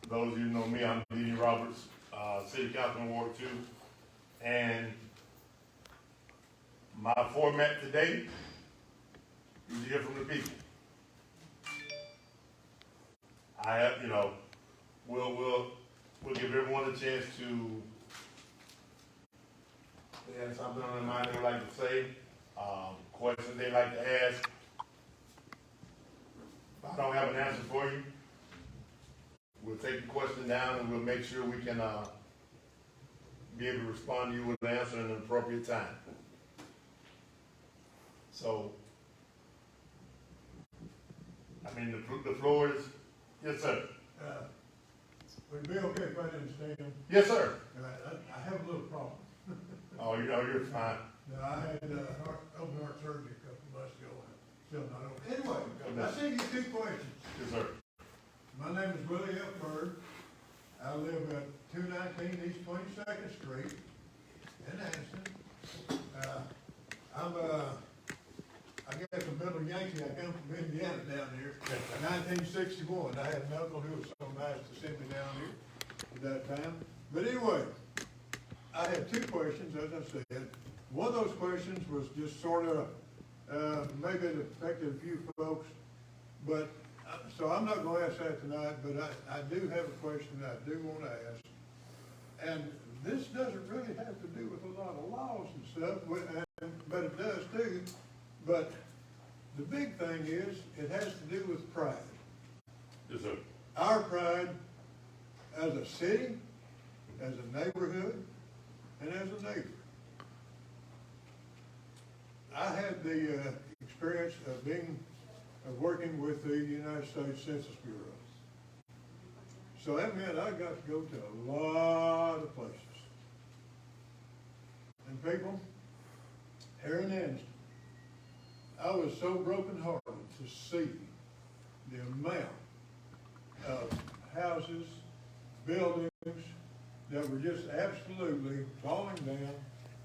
those of you who know me, I'm D.D. Roberts, City Councilman Ward 2. And my format today is to hear from the people. I have, we'll give everyone a chance to, they have something on their mind they would like to say, questions they like to ask. If I don't have an answer for you, we'll take the question down and we'll make sure we can be able to respond to you with an answer in an appropriate time. So, I mean, the floor is, yes, sir. Would it be okay if I didn't stand? Yes, sir. I have a little problem. Oh, you're fine. No, I had open heart surgery a couple of months ago, and still not open. Anyway, I sent you 2 questions. Yes, sir. My name is Willie F. Bird. I live at 219 East 22nd Street in Anniston. I'm I guess a middle Yankee. I come from Indiana down here. In 1961, I had an uncle who was so nice to send me down here at that time. But anyway, I had 2 questions, as I said. One of those questions was just sort of, maybe it affected a few folks, but, so I'm not going to ask that tonight, but I do have a question that I do want to ask. And this doesn't really have to do with a lot of laws and stuff, but it does too. But the big thing is, it has to do with pride. Yes, sir. Our pride as a city, as a neighborhood, and as a neighbor. I had the experience of working with the United States Census Bureau. So that meant I got to go to a lot of places. And people, here in Anniston, I was so brokenhearted to see the amount of houses, buildings that were just absolutely falling down,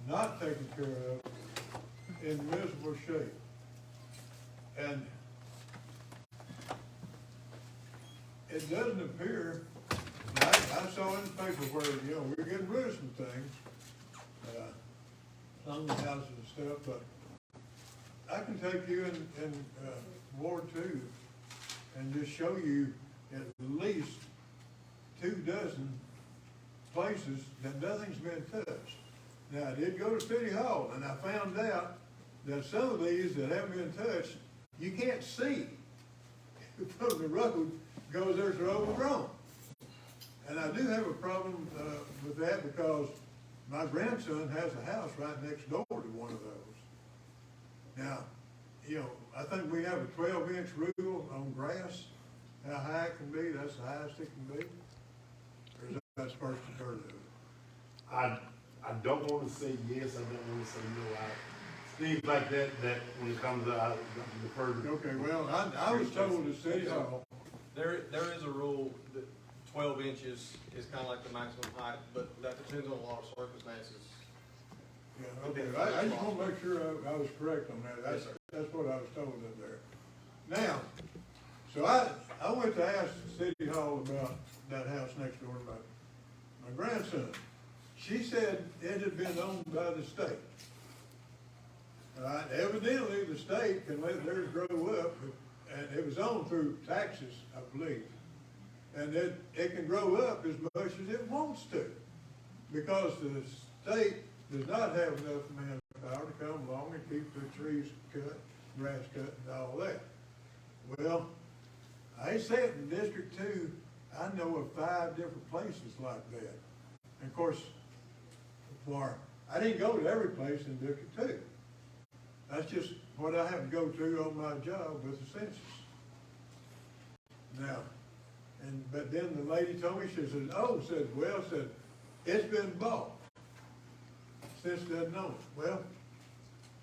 not taken care of, in miserable shape. And it doesn't appear, I saw in the paper where, we're getting rid of some things, some of the houses and stuff, but I can take you in Ward 2 and just show you at least 24 places that nothing's been touched. Now, I did go to City Hall, and I found out that some of these that haven't been touched, you can't see from the road because they're overgrown. And I do have a problem with that because my grandson has a house right next door to one of those. Now, I think we have a 12-inch rule on grass, how high it can be, that's the highest it can be. Or is that supposed to turn it? I don't want to say yes, I don't want to say no. Things like that when it comes to the person. Okay, well, I was told at City Hall. There is a rule that 12 inches is kind of like the maximum height, but that depends on a lot of circumstances. Yeah, okay, I just want to make sure I was correct on that. That's what I was told up there. Now, so I went to ask City Hall about that house next door to my grandson. She said it had been owned by the state. Evidently, the state can let theirs grow up, and it was owned through taxes, I believe. And it can grow up as much as it wants to, because the state does not have enough manpower to come along and keep the trees cut, grass cut, and all that. Well, I said in District 2, I know of 5 different places like that. And of course, I didn't go to every place in District 2. That's just what I have to go to on my job with the census. Now, but then the lady told me, she said, it's been bought. Since doesn't know it. Well,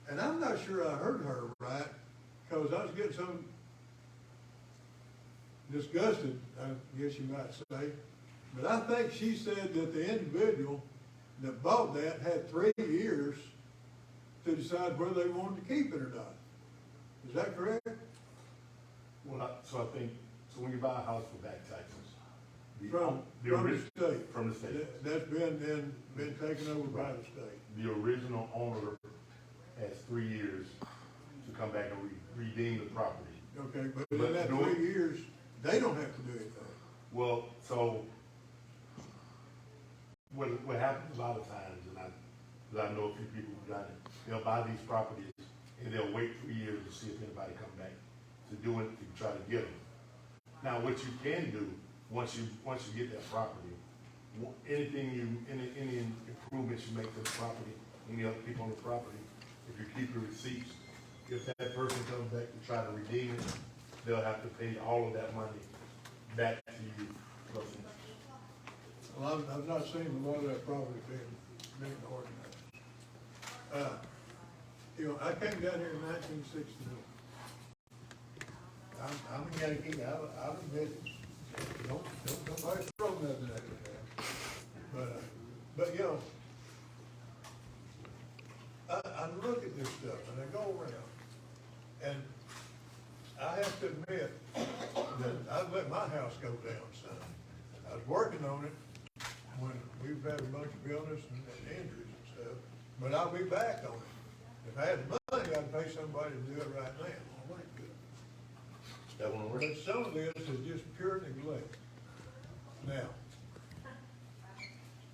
and I'm not sure I heard her right, because I was getting some disgusted, I guess you might say. But I think she said that the individual that bought that had 3 years to decide whether they wanted to keep it or not. Is that correct? Well, so when you buy a house for back taxes, the From the state. From the state. That's been taken over by the state. The original owner has 3 years to come back and redeem the property. Okay, but in that 3 years, they don't have to do anything. Well, so, what happens a lot of times, and I know a few people who've done it, they'll buy these properties and they'll wait 3 years to see if anybody come back to do it, to try to get them. Now, what you can do, once you get that property, any improvements you make to the property, any other people on the property, if you keep your receipts, if that person comes back to try to redeem it, they'll have to pay all of that money back to you plus interest. Well, I've not seen a lot of that property being organized. I came down here in 1969. I'm a Yankee, I'll admit it. Don't nobody throw nothing at me. But I look at this stuff and I go around, and I have to admit that I've let my house go down some. I was working on it when we've had a bunch of illness and injuries and stuff, but I'll be back on it. If I had money, I'd pay somebody to do it right now. That one But some of this is just pure neglect. Now,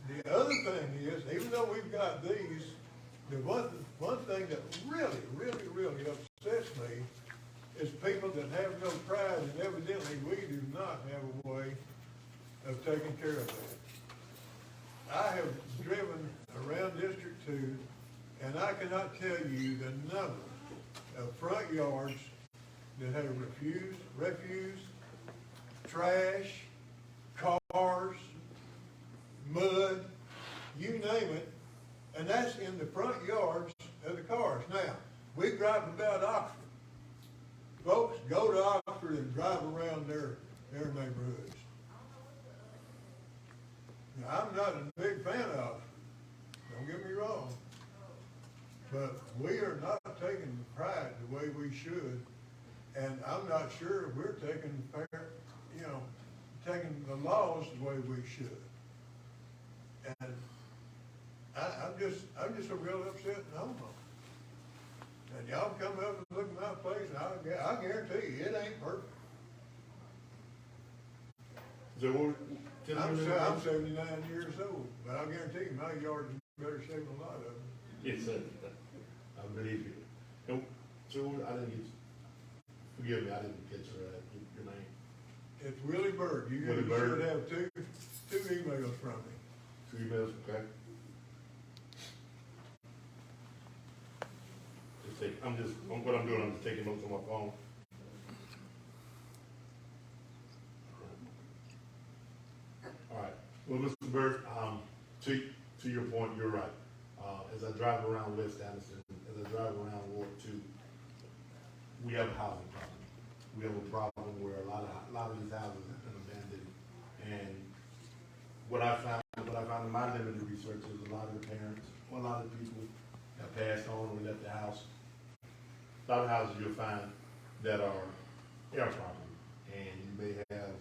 the other thing is, even though we've got these, the one thing that really upsets me is people that have no pride, and evidently we do not have a way of taking care of that. I have driven around District 2, and I cannot tell you the number of front yards that have refuse, trash, cars, mud, you name it, and that's in the front yards of the cars. Now, we drive about Oxford. Folks, go to Oxford and drive around their neighborhoods. Now, I'm not a big fan of Oxford, don't get me wrong, but we are not taking pride the way we should. And I'm not sure if we're taking the laws the way we should. And I'm just a real upset and homo. And y'all come up and look at my place, and I guarantee you, it ain't perfect. So I'm 79 years old, but I guarantee you, my yard's in better shape than a lot of them. Yes, sir. I believe you. And so I didn't get. Forgive me, I didn't catch your name. It's Willie Bird. You Willie Bird. should have two emails from me. 2 emails, okay. What I'm doing, I'm just taking notes on my phone. All right. Well, Mr. Bird, to your point, you're right. As I drive around West Anniston, as I drive around Ward 2, we have a housing problem. We have a problem where a lot of these houses have been abandoned. And what I found in my limited research is a lot of the parents, or a lot of people have passed on or left the house. A lot of houses you'll find that are air property, and you may have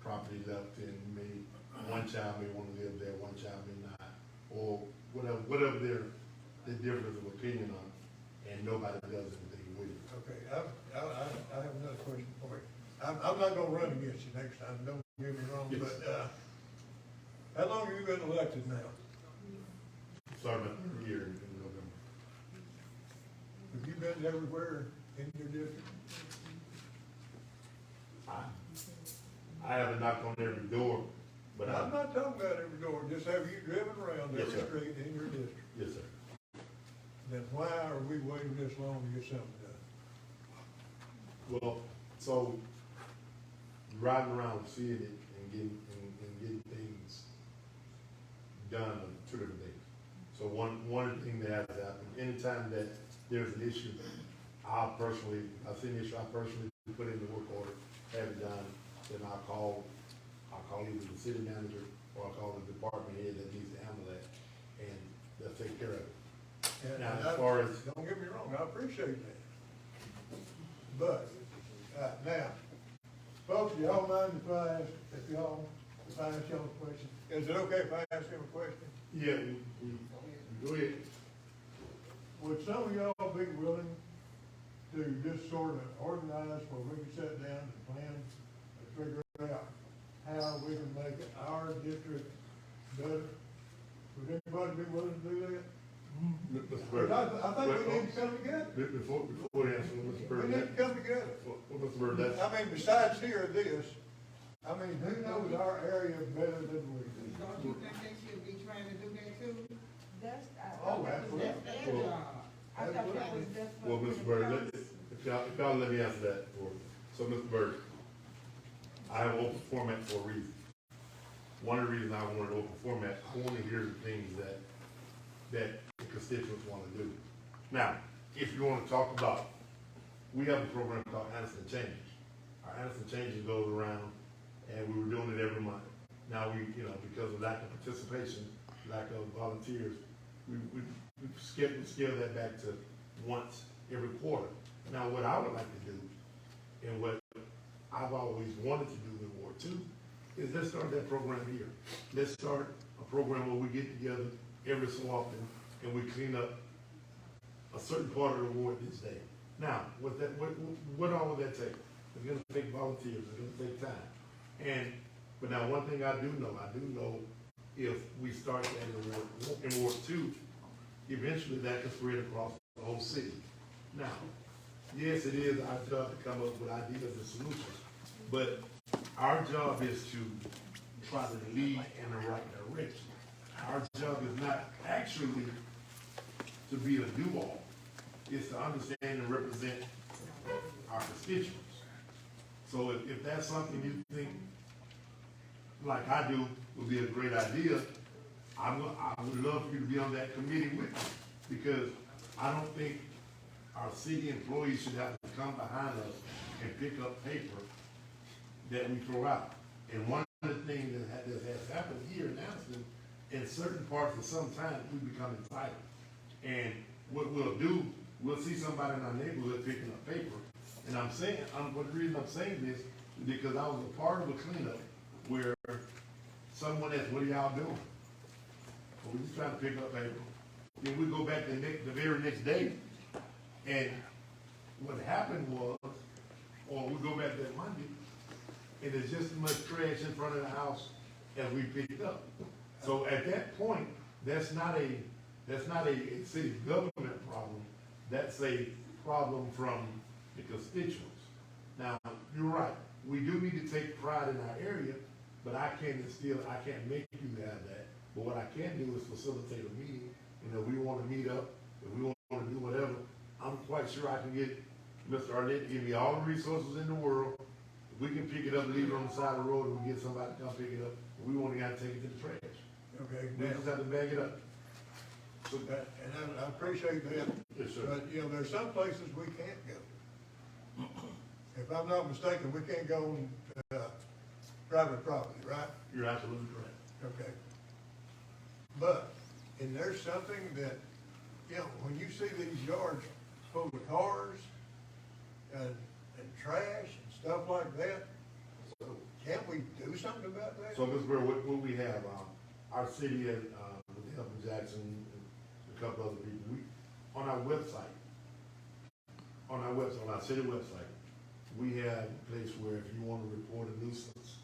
property left, and one child may want to live there, one child may not, or whatever their difference of opinion on, and nobody does anything with it. Okay, I have another question for you. I'm not gonna run against you next time, don't get me wrong, Yes. but, how long have you been elected now? Starting a year in November. Have you been everywhere in your district? I haven't knocked on every door, but I'm not talking about every door, just have you driven around Yes, every sir. street in your district? Yes, sir. Then why are we waiting this long to get something done? Well, so riding around, seeing it and getting things done are two different things. So one thing that has happened, anytime that there's an issue, I see an issue, I personally put in the work order, have it done, then I'll call either the city manager or I'll call the department head that needs to handle that, and they'll take care of it. And Now, as far as, don't get me wrong, I appreciate that. But, now, folks, y'all mind if I ask if y'all if I ask y'all a question? Is it okay if I ask him a question? Yeah, go ahead. Would some of y'all be willing to just sort of organize where we can sit down and plan and figure out how we can make our district better? Would anybody be willing to do that? Mr. Bird. I think we need to come together. Before you answer, Mr. We Bird. need to come together. Well, Mr. Bird, that's. I mean, besides here, this, I mean, who knows our area better than we do? Don't you think they should be trying to do that too? That's, Oh, absolutely. that's their job. I thought that was just. Well, Mr. Bird, if y'all let me answer that for you. So, Mr. Bird, I have an open format for a reason. One of the reasons I wanted an open format, I want to hear the things that the constituents want to do. Now, if you want to talk about, we have a program called Anniston Change. Our Anniston Changes goes around, and we were doing it every month. Now because of lack of participation, lack of volunteers, we scaled that back to once every quarter. Now, what I would like to do, and what I've always wanted to do in Ward 2, is let's start that program here. Let's start a program where we get together every so often and we clean up a certain part of the ward each day. Now, what all would that take? It's gonna take volunteers, it's gonna take time. But now one thing I do know if we start that in Ward 2, eventually that can spread across the whole city. Now, yes, it is our job to come up with ideas and solutions, but our job is to try to lead in the right direction. Our job is not actually to be a do-all. It's to understand and represent our constituents. So if that's something you think, like I do, would be a great idea, I would love for you to be on that committee with me, because I don't think our city employees should have to come behind us and pick up paper that we throw out. And one of the things that has happened here in Anniston, in certain parts of sometimes we become entitled. And what we'll do, we'll see somebody in our neighborhood picking up paper. And the reason I'm saying this is because I was a part of a cleanup where someone asked, what are y'all doing? Well, we just trying to pick up paper. Then we go back the very next day, and what happened was, or we go back that Monday, and there's just as much trash in front of the house as we picked up. So at that point, that's not a city government problem. That's a problem from the constituents. Now, you're right. We do need to take pride in our area, but I can't make you have that. But what I can do is facilitate a meeting. We want to meet up, if we want to do whatever. I'm quite sure I can get Mr. Arnett to give me all the resources in the world. If we can pick it up, leave it on the side of the road, and we get somebody to come pick it up, we won't even have to take it to the trash. Okay, We just have to bag it up. So and I appreciate that. Yes, sir. But, there's some places we can't go. If I'm not mistaken, we can't go on, private property, right? You're absolutely correct. Okay. But, and there's something that, when you see these yards full of cars and trash and stuff like that, so can't we do something about that? So, Mr. Burr, what we have, our city has, with the help of Jackson and a couple other people, on our city website, we have a place where if you want to report a nuisance,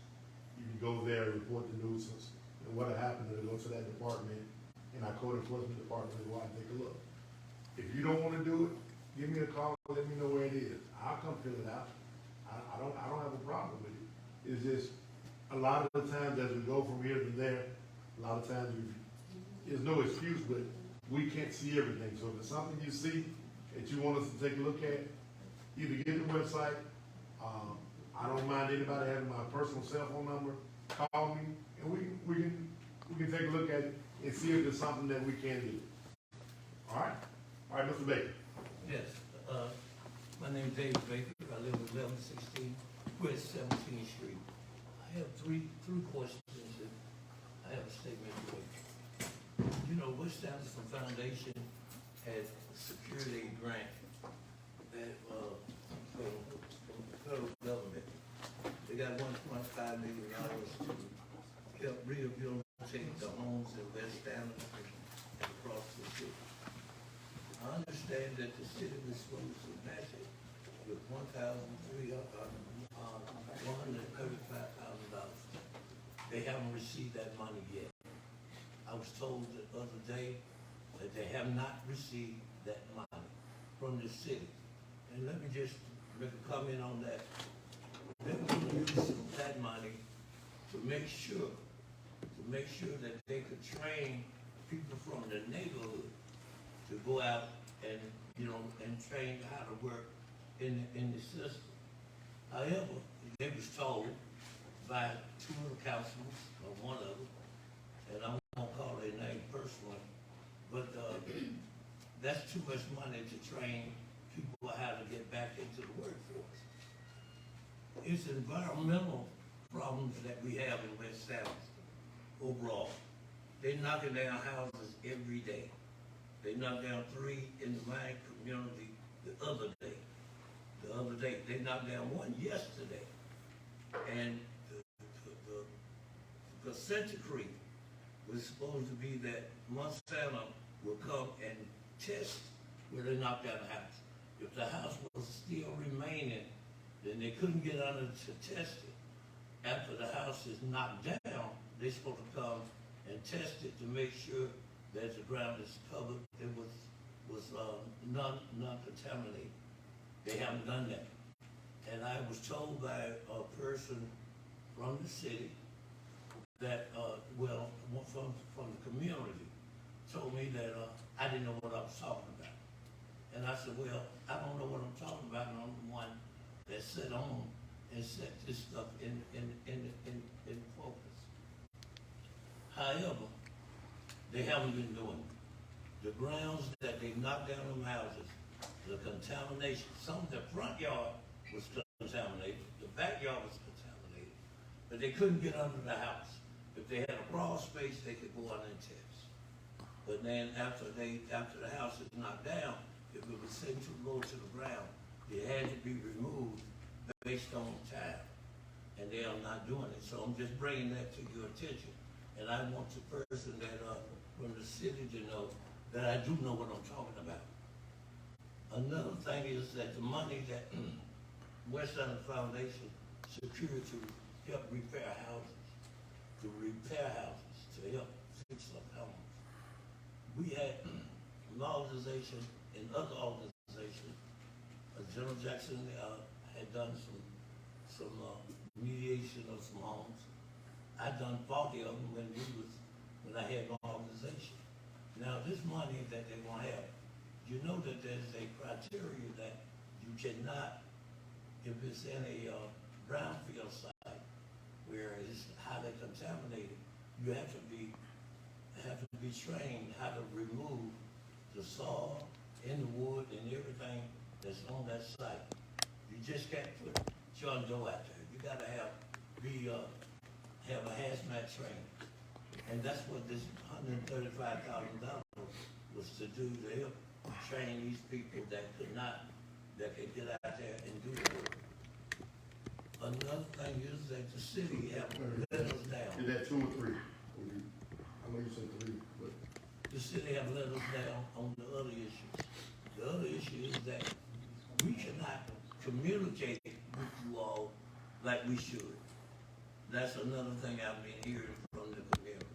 you can go there and report the nuisance. And what'll happen is it'll go to that department, and our code enforcement department will go out and take a look. If you don't want to do it, give me a call, let me know where it is. I'll come fill it out. I don't have a problem with it. It's just, a lot of the times as we go from here to there, a lot of times there's no excuse, but we can't see everything. So if it's something you see that you want us to take a look at, either get the website, I don't mind anybody having my personal cell phone number, call me, and we can take a look at it and see if there's something that we can do. All right, Mr. Baker. Yes, my name is David Baker. I live at 1116 West 17th Street. I have three questions that I have a statement to make. West Anniston Foundation had a security grant that from the federal government. They got $1.5 million to rehabilitate the homes in West Anniston and across the city. I understand that the city was supposed to match it with $135,000. They haven't received that money yet. I was told the other day that they have not received that money from the city. And let me just make a comment on that. They're going to use some of that money to make sure that they could train people from the neighborhood to go out and, and train how to work in the system. However, they was told by two of the councilmen, or one of them, and I won't call their name personally, but that's too much money to train people how to get back into the workforce. It's environmental problems that we have in West Anniston overall. They're knocking down houses every day. They knocked down 3 in the mine community the other day. They knocked down 1 yesterday. And the consent decree was supposed to be that Monsanto will come and test where they knocked down the house. If the house was still remaining, then they couldn't get under to test it. After the house is knocked down, they're supposed to come and test it to make sure that the ground is covered, it was non-contaminated. They haven't done that. And I was told by a person from the city that, from the community, told me that I didn't know what I was talking about. And I said, well, I don't know what I'm talking about, and I'm the one that sat on and set this stuff in focus. However, they haven't been doing it. The grounds that they knocked down them houses, the contamination, some of the front yard was contaminated, the backyard was contaminated, but they couldn't get under the house. If they had a crawl space, they could go under and test. But then after the house is knocked down, if it was sent too low to the ground, it had to be removed based on time. And they are not doing it. So I'm just bringing that to your attention. And I want the person that from the city to know that I do know what I'm talking about. Another thing is that the money that West End Foundation secured to help repair houses, to help fix up homes. We had an organization and other organizations. General Jackson had done some mediation of some homes. I'd done 40 of them when I had my organization. Now this money that they want to have, you know that there's a criteria that you cannot, if it's in a brownfield site where it's highly contaminated, you have to be trained how to remove the soil and the wood and everything that's on that site. You just can't put John Doe out there. You gotta have a hazmat training. And that's what this $135,000 was to do, to help train these people that could get out there and do the work. Another thing is that the city have let us down. Is that 2 or 3? I know you said 3, but. The city have let us down on the other issues. The other issue is that we cannot communicate with you all like we should. That's another thing I've been hearing from the community.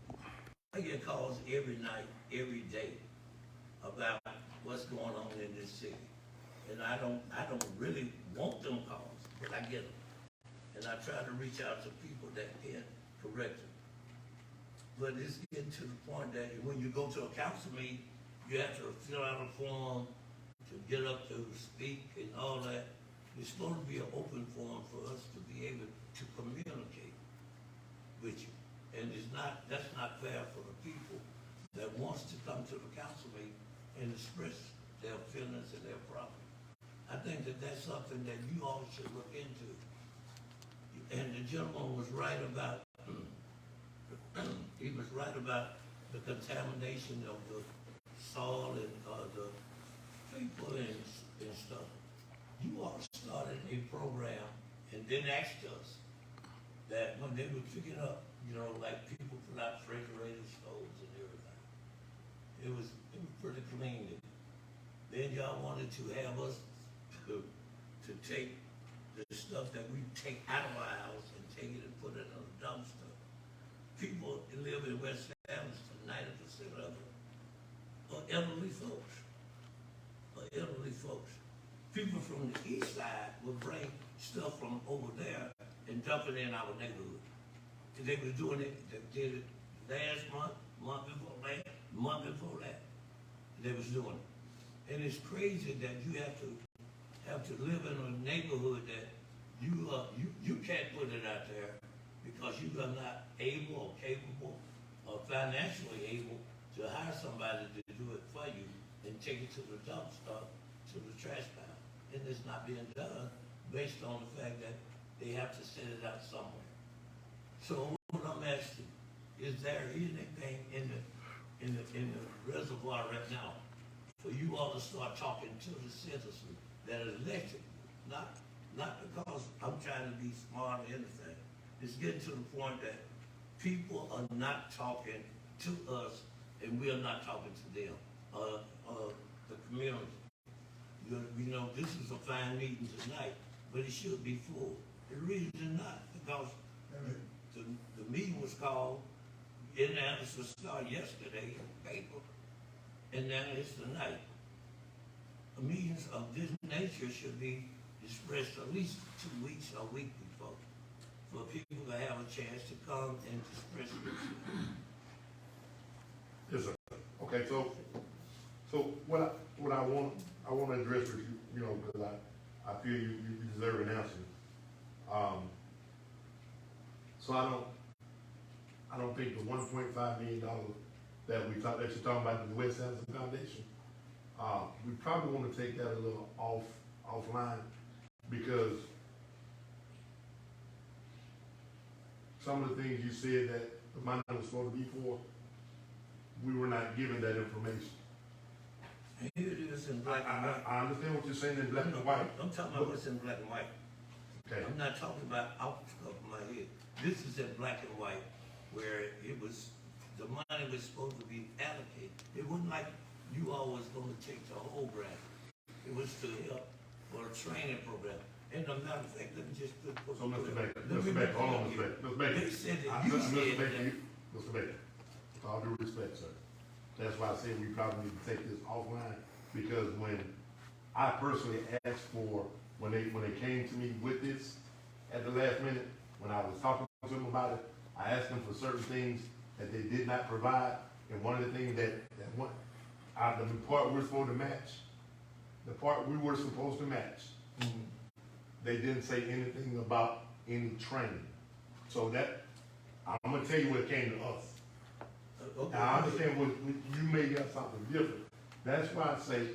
I get calls every night, every day about what's going on in this city. And I don't really want them calls, but I get them. And I try to reach out to people that can correct them. But it's getting to the point that when you go to a council meeting, you have to fill out a form to get up to speak and all that. It's supposed to be an open forum for us to be able to communicate with you. And that's not fair for the people that wants to come to the council meeting and express their feelings and their problems. I think that that's something that you all should look into. And the gentleman was right about he was right about the contamination of the soil and the people and stuff. You all started a program and then asked us that when they were picking up, like people from order to have us to take the stuff that we take out of our house and take it and put it in a dumpster. People that live in West Anniston, 90% of them are elderly folks. People from the east side will bring stuff from over there and dump it in our neighborhood. And they was doing it, they did it last month before that, they was doing it. And it's crazy that you have to live in a neighborhood that you can't put it out there because you are not able or capable or financially able to hire somebody to do it for you and take it to the dumpster, to the trash pile. And it's not being done based on the fact that they have to set it out somewhere. So what I'm asking, is there anything in the reservoir right now for you all to start talking to the citizens that elected you? Not because I'm trying to be smart or anything. It's getting to the point that people are not talking to us and we are not talking to them, the community. You know, this is a fine meeting tonight, but it should be full. The reason is not because the meeting was called, and now it was started yesterday in the paper, and now it's tonight. Meetings of this nature should be expressed at least 2 weeks or a week before, for people to have a chance to come and express themselves. Yes, sir. Okay, so what I want to address with you, you know, because I feel you deserve an answer. So I don't think the $1.5 million that you're talking about the West Anniston Foundation, we probably want to take that a little offline because some of the things you said that the money was supposed to be for, we were not given that information. And here it is in black and white. I understand what you're saying in black and white. I'm talking about what's in black and white. Okay. I'm not talking about off the top of my head. This is in black and white, where it was, the money was supposed to be allocated. It wasn't like you all was gonna take the whole grant. It was to help for a training program. And a matter of fact, let me just put. So Mr. Baker, hold on, Mr. Baker. They said that you Mr. said Baker, that. Mr. Baker, with all due respect, sir, that's why I said we probably need to take this offline, because when I personally asked for, when they came to me with this at the last minute, when I was talking to them about it, I asked them for certain things that they did not provide, and one of the things the part we're supposed to match, the part we were supposed to match, they didn't say anything about any training. So that, I'm gonna tell you what came to us. Okay. Now, I understand you may have something different. That's why I say,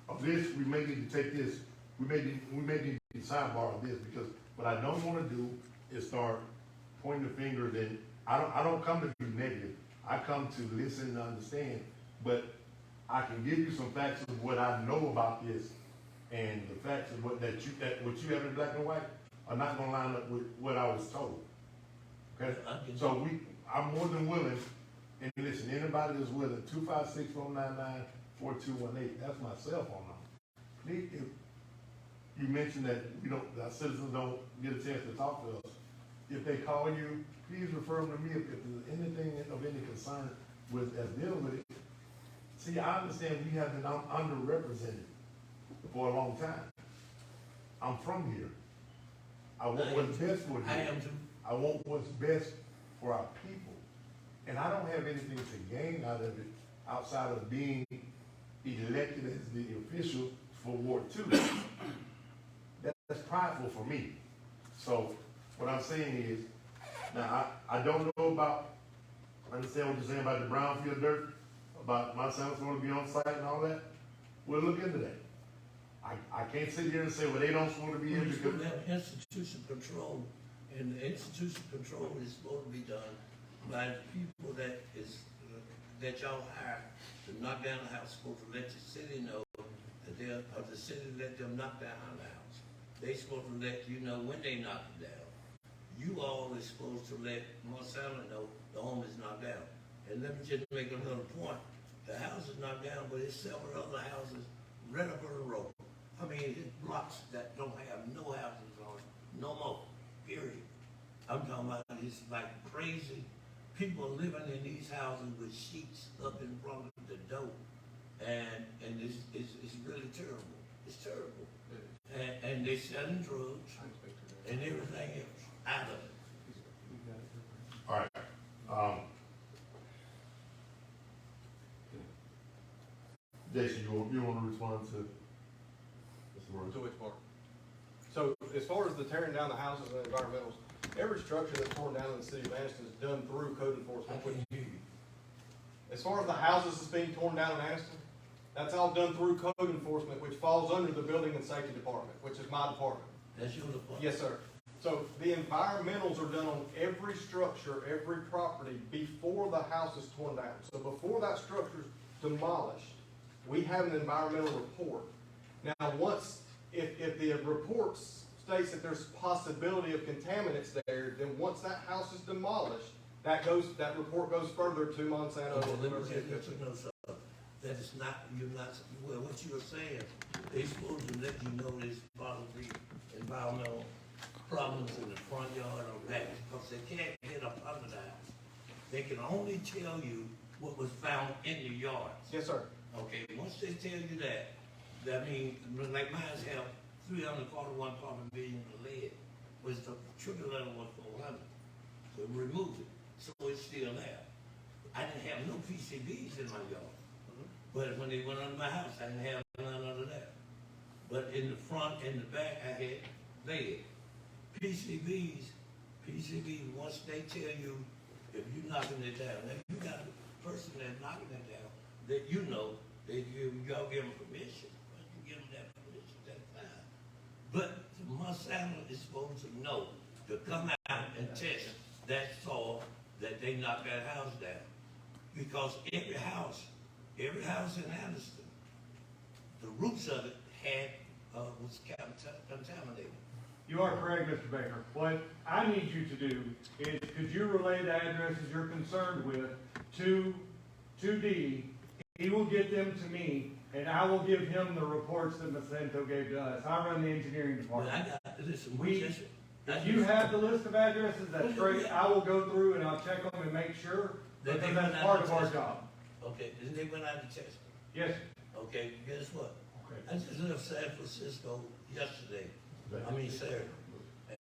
of this, we may need to take this, we may need to sidebar of this, because what I don't wanna do is start pointing the finger. Then I don't come to be negative. I come to listen and understand, but I can give you some facts of what I know about this, and the facts of what you have in black and white are not gonna line up with what I was told. Okay? So I'm more than willing, and listen, anybody that's willing, 256-499-4218, that's my cell phone number. If you mentioned that our citizens don't get a chance to talk to us, if they call you, please refer them to me if there's anything of any concern as dealing with it. See, I understand we have been underrepresented for a long time. I'm from here. I want what's best for you. I am too. I want what's best for our people. And I don't have anything to gain out of it outside of being elected as the official for Ward 2. That's prideful for me. So what I'm saying is, now I don't know about, I understand what you're saying about the brownfield dirt, about my son's going to be on site and all that. We'll look into that. I can't sit here and say, well, they don't want to be in We're because. supposed to have institution control, and the institution control is supposed to be done by the people that y'all hire to knock down the house, supposed to let the city know that the city let them knock down the house. They supposed to let you know when they knock it down. You all is supposed to let Marcella know the home is knocked down. And let me just make another point. The house is knocked down, but there's several other houses right up on the road. I mean, it's blocks that don't have no houses on it, no more, period. I'm talking about, it's like crazy. People living in these houses with sheets up in front of the door. And it's really terrible. It's terrible. And they selling drugs and everything else out of it. All right, Jason, you want to respond to Mr. Morris? To which part? So as far as the tearing down the houses and environmentals, every structure that's torn down in the city of Anniston is done through code I enforcement. can't hear you. As far as the houses that's being torn down in Anniston, that's all done through code enforcement, which falls under the building and safety department, which is my department. That's your department. Yes, sir. So the environmentals are done on every structure, every property before the house is torn down. So before that structure's demolished, we have an environmental report. Now, if the report states that there's possibility of contaminants there, then once that house is demolished, that report goes further to Monsanto. Okay, let me let you know something. That is not, well, what you're saying, they supposed to let you know there's possibly environmental problems in the front yard or back, because they can't get up under the house. They can only tell you what was found in the yards. Yes, sir. Okay, once they tell you that means, like mine's have 341 part of million of lead, was the trigger level was 400. So remove it, so it's still there. I didn't have no PCBs in my yard. But when they went under my house, I didn't have none under that. But in the front and the back, I had lead. PCBs, once they tell you, if you're knocking it down, if you got a person that's knocking it down, that you know, that y'all give them permission. Once you give them that permission, that's fine. But Monsanto is supposed to know, to come out and test that soil that they knocked that house down. Because every house in Anniston, the roots of it was contaminated. You are correct, Mr. Baker. What I need you to do is, could you relay the addresses you're concerned with to D? He will get them to me, and I will give him the reports that Monsanto gave to us. I run the engineering But department. I got, listen, If you have the list of addresses, that's great. I will go through and I'll check them and make sure, That they because went that's out part to of our test. job. Okay, then they went out to test. Yes, Okay, guess what? okay. I just left San Francisco yesterday, Saturday.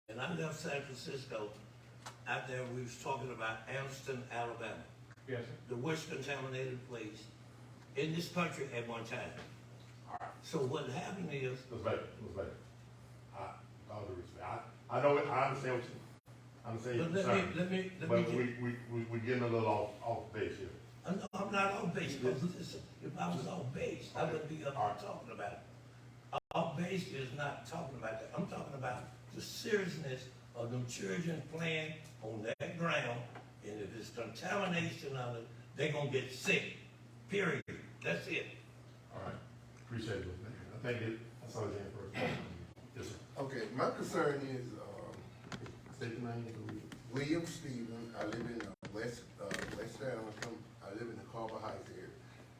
And I left San Francisco, out there, we was talking about Anniston, Alabama, Yes, sir. the worst contaminated place in this country at one time. All right. So what happened is, Let's make it. All due respect. I know it, I understand what I'm saying. but let me But get, we're getting a little off base here. I'm not off base, because listen, if I was off base, I wouldn't be up All right. talking about it. Off base is not talking about that. I'm talking about the seriousness of them children playing on that ground, and if it's contamination on it, they're gonna get sick, period. That's it. All right, appreciate it. I think I saw his hand first. Yes, sir. Okay, my concern is, State your name, please. William Stephen, I live in West Anniston, I live in the Carver Heights area.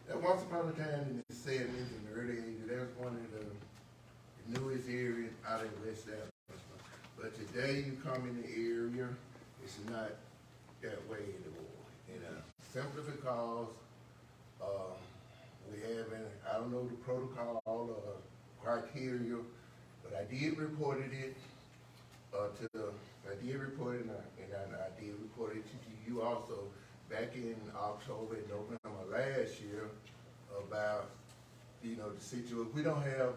That once upon a time in the 70s and the early 80s, that was one of the newest areas out in West Anniston. But today you come in the area, it's not that way anymore. And simply because, we haven't, I don't know the protocol or criteria, but I did report it I did report it, and I did report it to you also back in October and November last year about, the situation. We don't have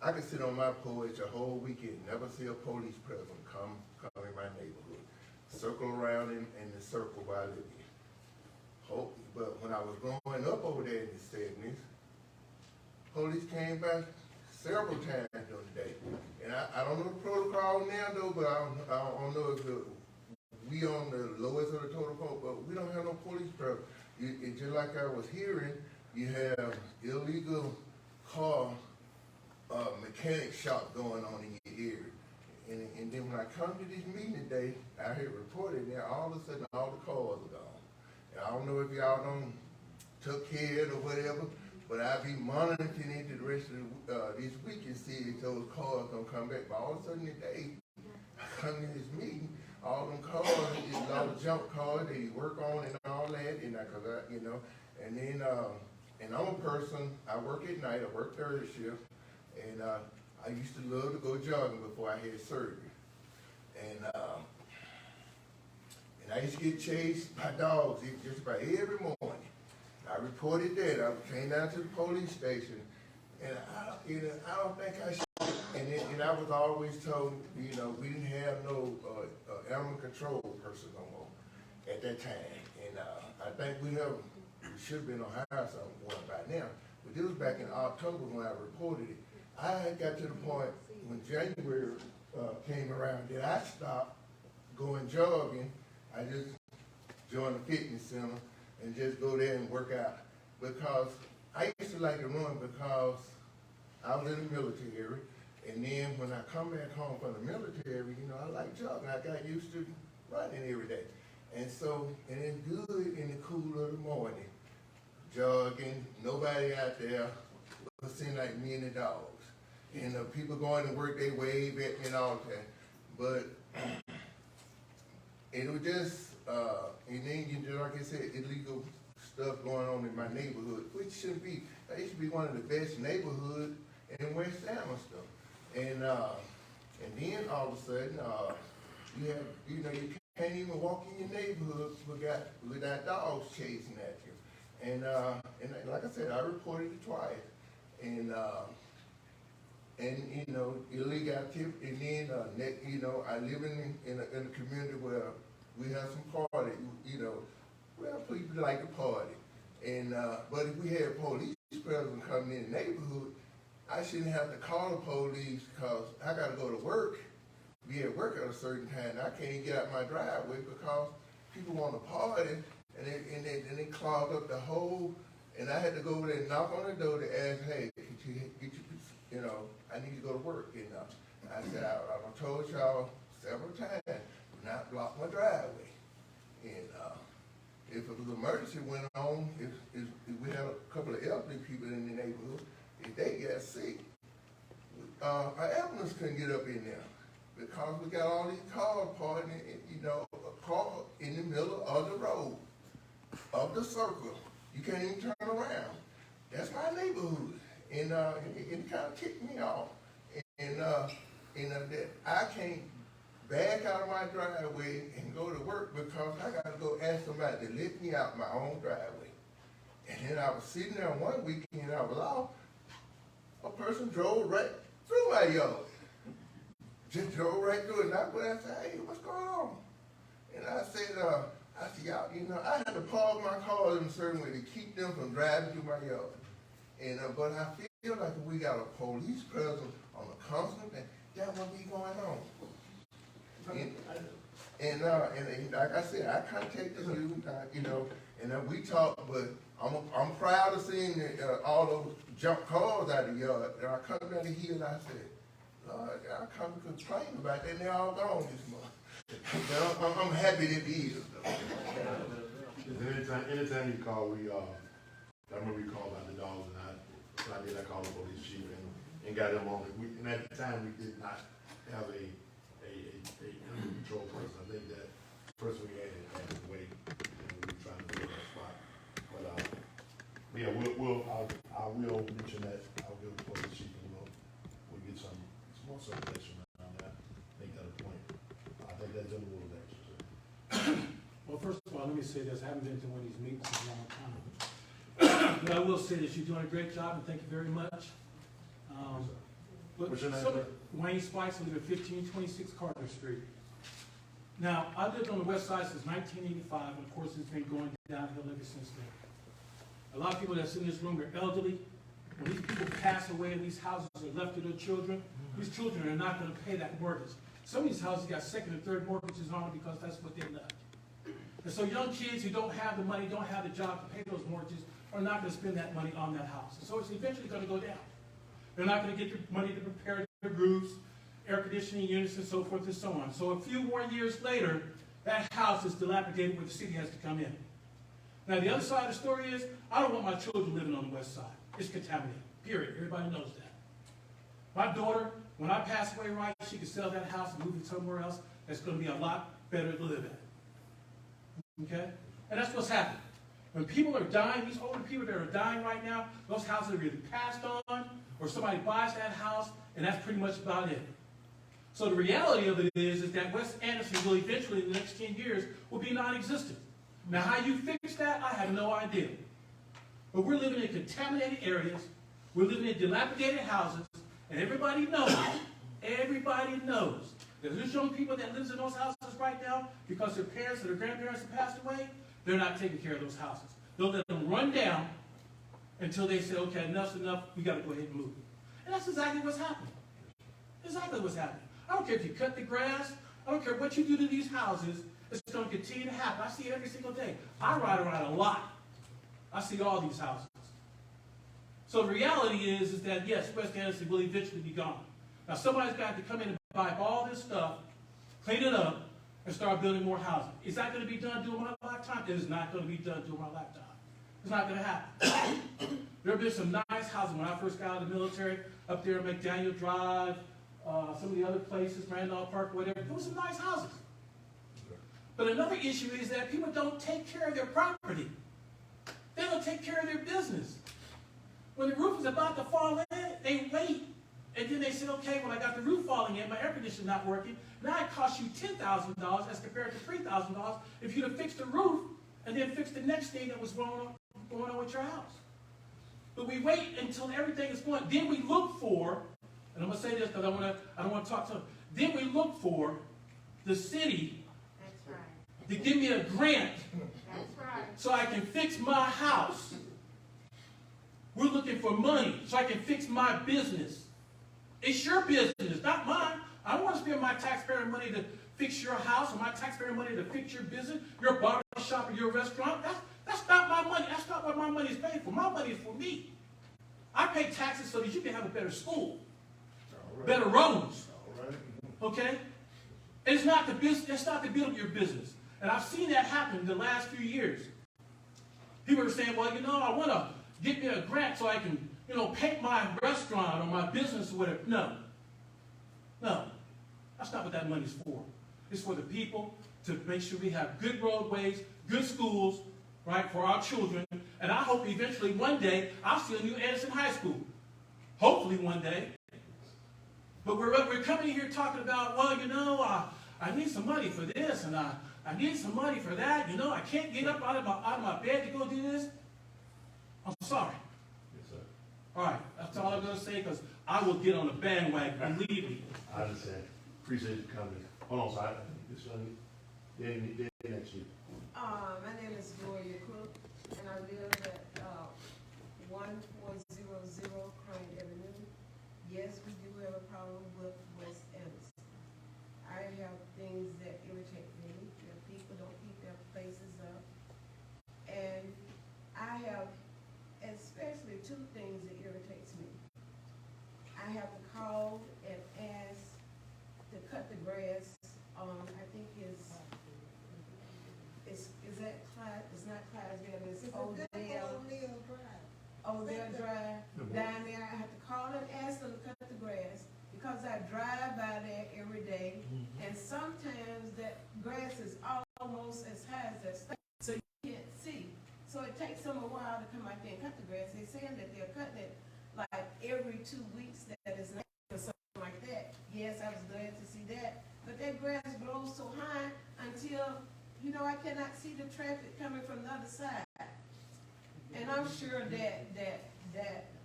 I can sit on my porch a whole weekend, never see a police presence come in my neighborhood, circle around in the circle where I live in. But when I was growing up over there in the 70s, police came back several times during the day. And I don't know the protocol now though, but I don't know if we on the lowest of the total code, but we don't have no police presence. It's just like I was hearing, you have illegal car mechanic shop going on in your area. And then when I come to this meeting today, I hear reported that all of a sudden all the cars are gone. And I don't know if y'all don't took care of it or whatever, but I'll be monitoring it the rest of this week and see if those cars gonna come back. But all of a sudden today, I come in this meeting, all them cars, it's a lot of junk cars they work on and all that, and and then, and I'm a person, I work at night, I work third shift, and I used to love to go jogging before I had surgery. And I used to get chased by dogs just about every morning. I reported that. I came down to the police station, and I don't think I should. And I was always told, we didn't have no animal control person no more at that time. And I think we should have been on hire someone by now. But this was back in October when I reported it. I had got to the point when January came around that I stopped going jogging. I just joined a fitness center and just go there and work out. Because I used to like to run because I was in the military. And then when I come back home from the military, I like jogging. I got used to running every day. And so, and it's good in the cool of the morning, jogging, nobody out there, it seemed like me and the dogs. And people going to work, they wave at me and all that. But it was just, and then you just, like I said, illegal stuff going on in my neighborhood, which shouldn't be. That used to be one of the best neighborhoods in West Anniston. And then all of a sudden, you have, you can't even walk in your neighborhood without dogs chasing at you. And like I said, I reported it twice. And illegal activity. And then, I live in a community where we have some party. Well, people like to party. And but if we had police presence coming in the neighborhood, I shouldn't have to call the police because I got to go to work, be at work at a certain time. I can't get out my driveway because people want to party, and they clog up the whole. And I had to go over there and knock on the door to ask, hey, get your, I need to go to work. I said, I told y'all several times, do not block my driveway. And if an emergency went on, if we had a couple of elderly people in the neighborhood, if they got sick, our ambulance couldn't get up in there because we got all these cars parked, a car in the middle of the road, of the circle. You can't even turn around. That's my neighborhood, and it kind of ticked me off. And that I can't back out of my driveway and go to work because I got to go ask somebody to lift me out my own driveway. And then I was sitting there one weekend, I was off. A person drove right through my yard. Just drove right through it. And I went and said, hey, what's going on? And I said, y'all, I had to park my car in a certain way to keep them from driving through my yard. And but I feel like if we got a police presence on a constant, that won't be going on. And like I said, I contacted you, and we talked, but I'm proud of seeing all those junk cars out of the yard. And I come down the hill and I said, Lord, I come to complain about that, and they're all gone this month. But I'm happy that it is. Anytime you call, I remember you called about the dogs, and I called the police chief and got them on it. And at the time, we did not have a animal control person. I think that person we had to wait, and we were trying to fill that spot. But yeah, I will mention that. I'll give the police chief, and we'll get some more circulation around that. Make that a point. I think that's a little extra. Well, first of all, let me say this. I haven't been to one of these meetings in a long time. But I will say this. You're doing a great job, and thank you very much. What's your name, sir? Wayne Spice. I live at 1526 Carter Street. Now, I lived on the west side since 1985, and of course, it's been going downhill ever since then. A lot of people that sit in this room are elderly. When these people pass away and these houses are left to their children, these children are not going to pay that mortgage. Some of these houses got second and third mortgages on them because that's what they left. And so young kids who don't have the money, don't have the job to pay those mortgages, are not going to spend that money on that house. And so it's eventually going to go down. They're not going to get the money to repair their roofs, air conditioning units, and so forth and so on. So a few more years later, that house is dilapidated where the city has to come in. Now, the other side of the story is, I don't want my children living on the west side. is contaminated, period. Everybody knows that. My daughter, when I pass away, right, she can sell that house and move it somewhere else that's gonna be a lot better to live in. Okay? And that's what's happening. When people are dying, these older people that are dying right now, those houses are either passed on or somebody buys that house, and that's pretty much about it. So the reality of it is that West Anniston will eventually, in the next 10 years, will be non-existent. Now, how you fix that, I have no idea. But we're living in contaminated areas, we're living in dilapidated houses, and everybody knows that there's young people that lives in those houses right now because their parents or their grandparents have passed away, they're not taking care of those houses. They'll let them run down until they say, okay, enough's enough, we gotta go ahead and move. And that's exactly what's happening. Exactly what's happening. I don't care if you cut the grass, I don't care what you do to these houses, it's gonna continue to happen. I see it every single day. I ride around a lot. I see all these houses. So the reality is that yes, West Anniston will eventually be gone. Now somebody's got to come in and buy up all this stuff, clean it up, and start building more housing. Is that going to be done during my lifetime? It is not going to be done during my lifetime. It's not going to happen. There have been some nice housing when I first got out of the military, up there in McDaniel Drive, some of the other places, Randolph Park, whatever. There were some nice houses. But another issue is that people don't take care of their property. They don't take care of their business. When the roof is about to fall in, they wait. And then they say, okay, when I got the roof falling in, my air conditioner's not working, now it costs you $10,000 as compared to $3,000 if you'd have fixed the roof and then fixed the next thing that was going on with your house. But we wait until everything is going. Then we look for, and I'm going to say this because I don't want to talk to them. Then we look for the city to give me a grant so I can fix my house. We're looking for money so I can fix my business. It's your business, not mine. I don't want to spend my taxpayer money to fix your house or my taxpayer money to fix your business, your barber shop or your restaurant. That's not my money. That's not what my money is paid for. My money is for me. I pay taxes so that you can have a better school, better roads. Okay? And it's not the business. It's not to build your business. And I've seen that happen in the last few years. People are saying, well, I want to get me a grant so I can, paint my restaurant or my business or whatever. No. That's not what that money's for. It's for the people to make sure we have good roadways, good schools, right, for our children. And I hope eventually one day I'll see a new Anniston High School. Hopefully one day. But we're coming here talking about, well, I need some money for this and I need some money for that. I can't get up out of my bed to go do this. I'm sorry. Yes, sir. All right, that's all I'm going to say because I will get on the bandwagon, believe me. I understand. Appreciate you coming. Hold on, sir. This young, then next year. My name is Gloria Cook, and I live at 1400 Crane Avenue. Yes, we do have a problem with West Anniston. I have things that irritate me. That people don't keep their places up. And I have especially two things that irritates me. I have to call and ask to cut the grass on, I think is that Clyde, it's not Clydesdale, it's Odell Drive. Down there, I have to call and ask them to cut the grass because I drive by there every day. And sometimes that grass is almost as high as that stuff, so you can't see. So it takes them a while to come out there and cut the grass. They're saying that they're cutting it like every 2 weeks, that is not or something like that. Yes, I was glad to see that. But that grass blows so high until, I cannot see the traffic coming from the other side. And I'm sure that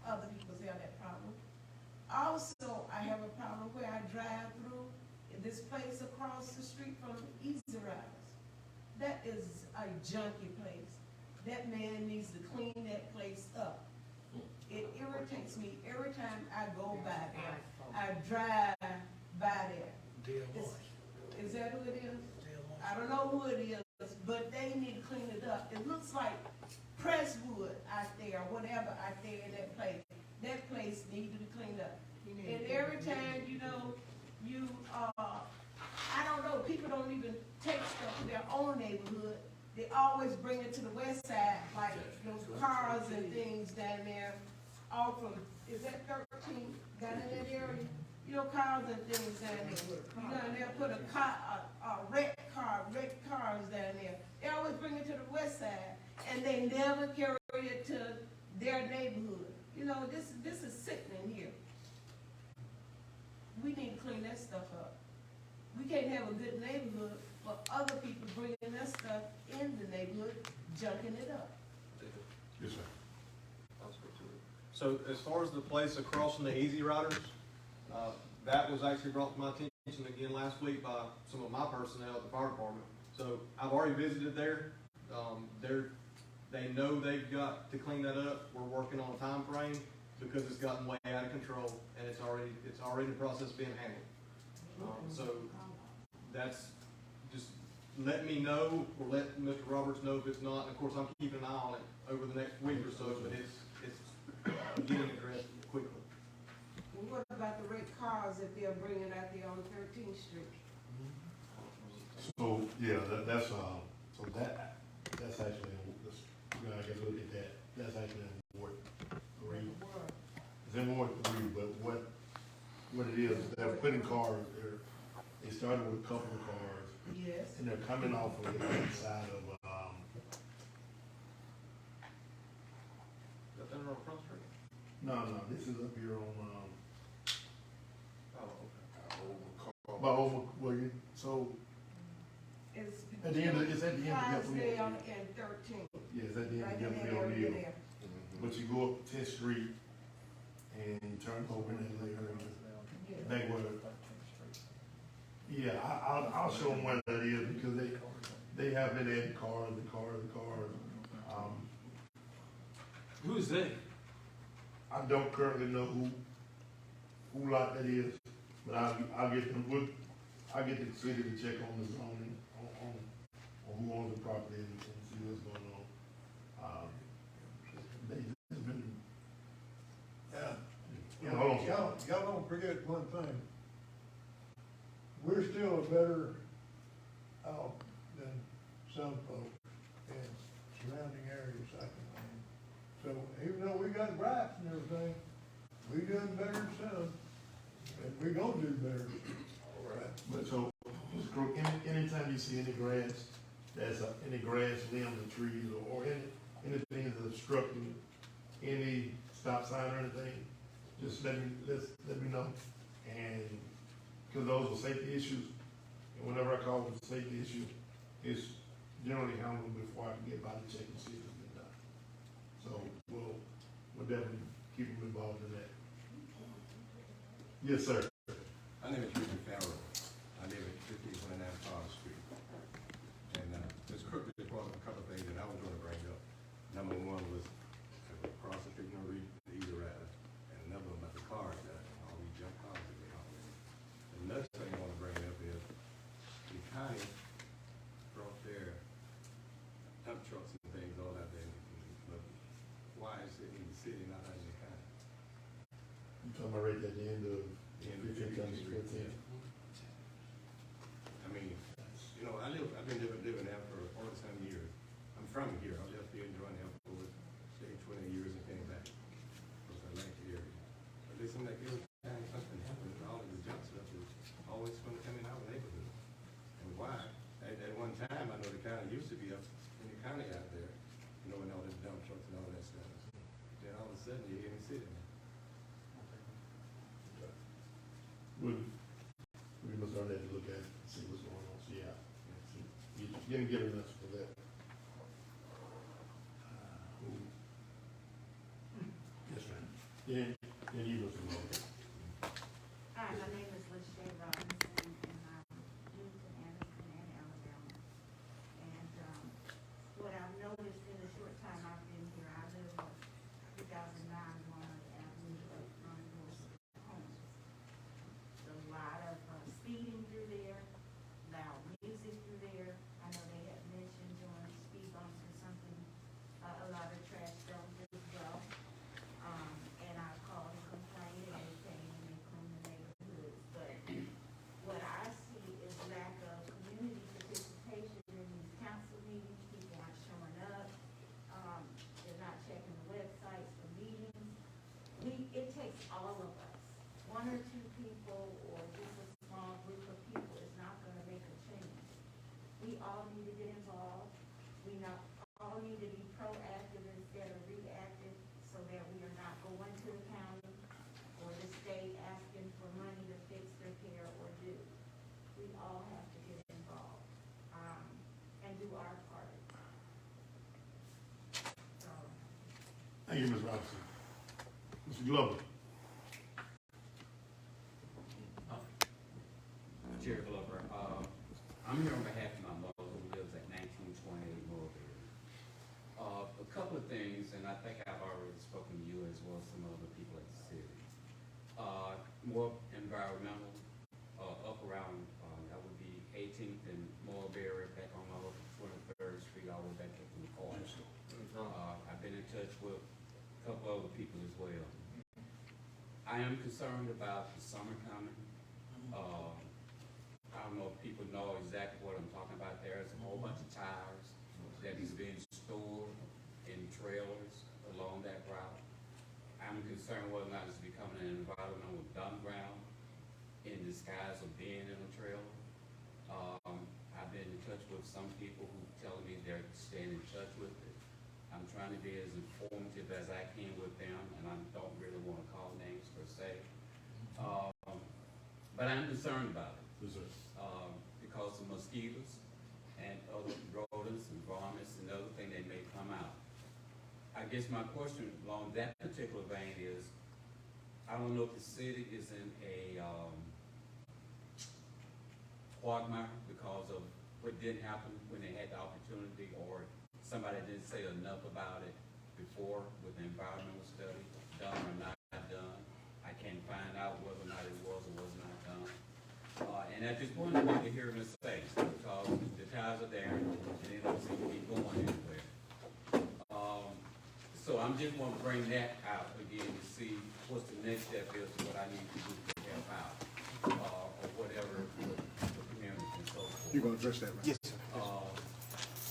other people have that problem. Also, I have a problem where I drive through this place across the street from Easy Riders. That is a junky place. That man needs to clean that place up. It irritates me every time I go by there. I drive by there. Is that who it is? I don't know who it is, but they need to clean it up. It looks like pressed wood out there, whatever out there in that place. That place needs to be cleaned up. And every time, I don't know, people don't even take stuff to their own neighborhood. They always bring it to the west side, like those cars and things down there. off from, is that 13, down in that area? You know, cars and things down there. You down there put a car, a wrecked cars down there. They always bring it to the west side, and they never carry it to their neighborhood. You know, this is sickening here. We need to clean that stuff up. We can't have a good neighborhood for other people bringing that stuff in the neighborhood, junking it up. Yes, sir. So as far as the place across from the Easy Riders, that was actually brought to my attention again last week by some of my personnel at the fire department. So I've already visited there. They know they've got to clean that up. We're working on a time frame because it's gotten way out of control and it's already in the process of being handled. So that's just let me know or let Mr. Roberts know if it's not. And of course, I'm keeping an eye on it over the next week or so, but it's getting addressed quickly. Well, what about the wrecked cars that they're bringing out there on 13th Street? So, yeah, that's actually, you know, I gotta look at that. That's actually in Ward 3. It's in Ward 3, but what it is, they're putting cars there. They started with a couple of cars. Yes. And they're coming off of the other side of, Is that on Front Street? no, this is up here on, Oh, okay. so, It's at the end of, it's at the end of Definitely Clydesdale O'Neill. and 13th. Yeah, it's at the end Right of in that Definitely area O'Neill. there. But you go up 10th Street and you turn over and later, Yeah. back where, yeah, I'll show them where that is because they have been adding cars. Who is they? I don't currently know who lot that is, but I'll get them, I'll get the city to check on the zoning, on who owns the property and see what's going on. They just been, yeah, hold on. Y'all don't forget one thing. We're still better off than some folks in surrounding areas I can name. So even though we got gripes and everything, we doing better than some, and we gonna do better. But so, Mr. Crook, anytime you see any grass, any grass, limbs, or trees, or anything that's obstructing any stop sign or anything, just let me know. And, cause those are safety issues, and whenever I call them safety issues, it's generally handled before I can get by to check and see if it's been done. So, we'll definitely keep them involved in that. Yes, sir. My name is Richard Farrell. I live at 1529 Carter Street. And Ms. Crook just brought up a couple of things that I was going to bring up. Number one was across the street, the Easy Rider, and another one about the cars, all these junk cars that they haul. Another thing I want to bring up is the county brought their dump trucks and things all out there. But why is it in the city, not in the county? You talking about right at the end of In 15th Street? I mean, you know, I've been living there for 40-some years. I'm from here. I left here in Jordan for, say, 20 years and came back. Because I like the area. But it seems like every time something happens, all of the junk stuff is always going to come in our neighborhood. And why? At one time, I know the county used to be up in the county out there, you know, and all the dump trucks and all that stuff. Then all of a sudden, you're in the city now. We must start that to look at, see what's going on, so yeah. You didn't give us for that. Yes, ma'am. Yeah, you must know. Hi, my name is Lachey Robinson, and I'm lived in Anniston and Alabama. And, what I've noticed in the short time I've been here, I live at 2009 Walnut Avenue, up front North Homes. There's a lot of speeding through there, loud music through there. I know they had mentioned doing speed bumps or something, a lot of trash dumps as well. And I called one or two people or just a small group of people is not gonna make a change. We all need to get involved. We all need to be proactive instead of reactive, so that we are not going to the county or the state asking for money to fix, repair, or do. We all have to get involved, and do our part. So, Thank you, Ms. Robinson. Mr. Glover. Chair Glover, I'm here on behalf of my mother who lives at 1928 Mulberry. A couple of things, and I think I've already spoken to you as well as some other people at the city. More environmental, up around, that would be 18th and Mulberry, back on 23rd Street, all the way back up to the corner. I've been in touch with a couple other people as well. I am concerned about the summer coming. I don't know if people know exactly what I'm talking about. There's a whole bunch of tires that is being stored in trailers along that route. I'm concerned whether or not it's becoming an environmental dump ground in disguise of being in a trailer. I've been in touch with some people who tell me they're staying in touch with it. I'm trying to be as informative as I can with them, and I don't really want to call names per se. But I'm concerned about it. Yes, sir. Because of mosquitoes and other rodents and varmints and other things that may come out. I guess my question along that particular vein is, I don't know if the city is in a quagmire because of what didn't happen when they had the opportunity, or somebody didn't say enough about it before with the environmental study, done or not done. I can't find out whether or not it was or was not done. And I just wanted to hear Ms. say, because the tires are there and they don't seem to be going anywhere. So I'm just want to bring that out again to see what's the next step is, what I need to do to help out, or whatever with the community and so forth. You're gonna address that, right? Yes, sir.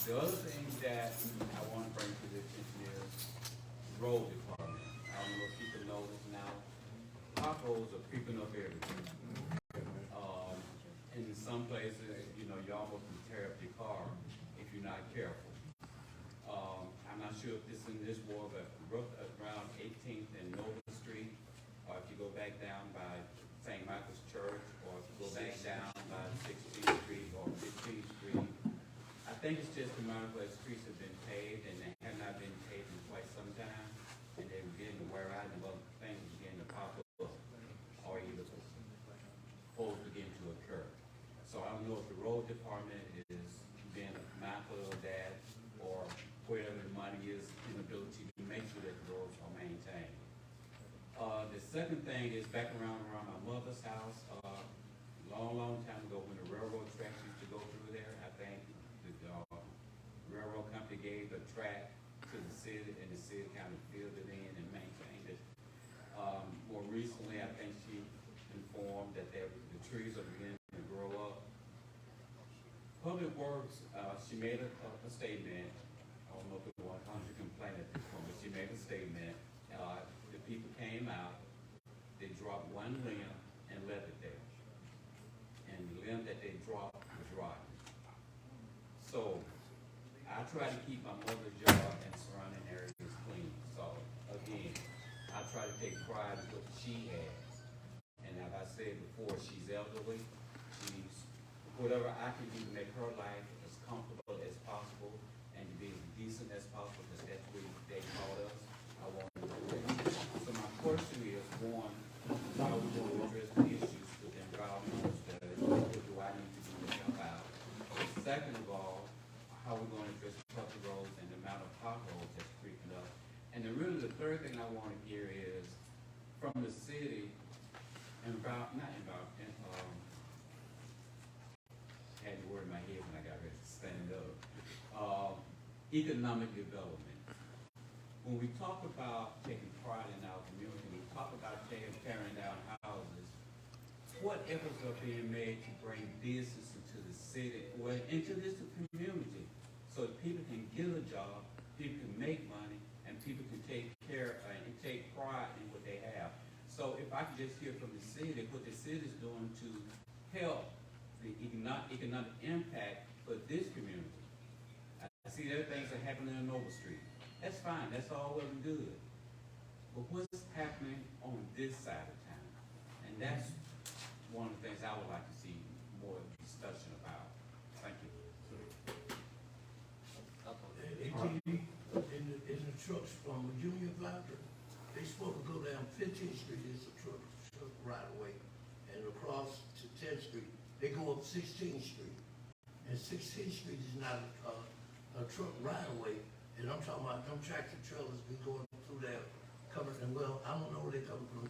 The other thing that I want to bring to the attention is road department. I don't know if people know this now. Potholes are creeping up everywhere. In some places, you almost can tear up your car if you're not careful. I'm not sure if this in this ward, but around 18th and Nova Street, or if you go back down by St. Michael's Church, or if you go back down by 16th Street or 15th Street, I think it's just a matter of where streets have been paved and they have not been paved in quite some time, and they're beginning to wear out and other things begin to pop up, or either holes begin to occur. So I don't know if the road department is being mindful of that, or wherever the money is, inability to make sure that the roads are maintained. The second thing is back around my mother's house, long time ago when the railroad tracks used to go through there, I think the railroad company gave a track to the city, and the city kind of filled it in and maintained it. More recently, I think she informed that the trees are beginning to grow up. Public Works, she made a statement. I don't know if it was a complaint at this point, but she made a statement. The people came out, they dropped one limb and left it there. And the limb that they dropped was rotten. So I try to keep my mother's yard and surrounding areas clean. So again, I try to take pride in what she has. And as I said before, she's elderly. Whatever I can do to make her life as comfortable as possible and to be as decent as possible, because that's what they taught us. I want to do that. So my question is, one, how are we going to address the issues with the environmental study? What do I need to do to help out? Second of all, how are we going to address public roads and the amount of potholes that's creeping up? And then really the third thing I want to hear is from the city, had the word in my head when I got ready to stand up. Economic development. When we talk about taking pride in our community, we talk about tearing down houses, what efforts are being made to bring business into the city, or into this community, so that people can get a job, people can make money, and people can take care and take pride in what they have. So if I could just hear from the city, what the city's doing to help the economic impact for this community. I see there are things that are happening on Noble Street. That's fine, that's all well and good. But what's happening on this side of town? And that's one of the things I would like to see more discussion about. Thank you. In the trucks from Junior Factory, they supposed to go down 15th Street, there's a truck right away, and across to 10th Street, they go up 16th Street. And 16th Street is not a truck right away, and I'm talking about them tractor trailers be going through there, coming, and well, I don't know where they come from,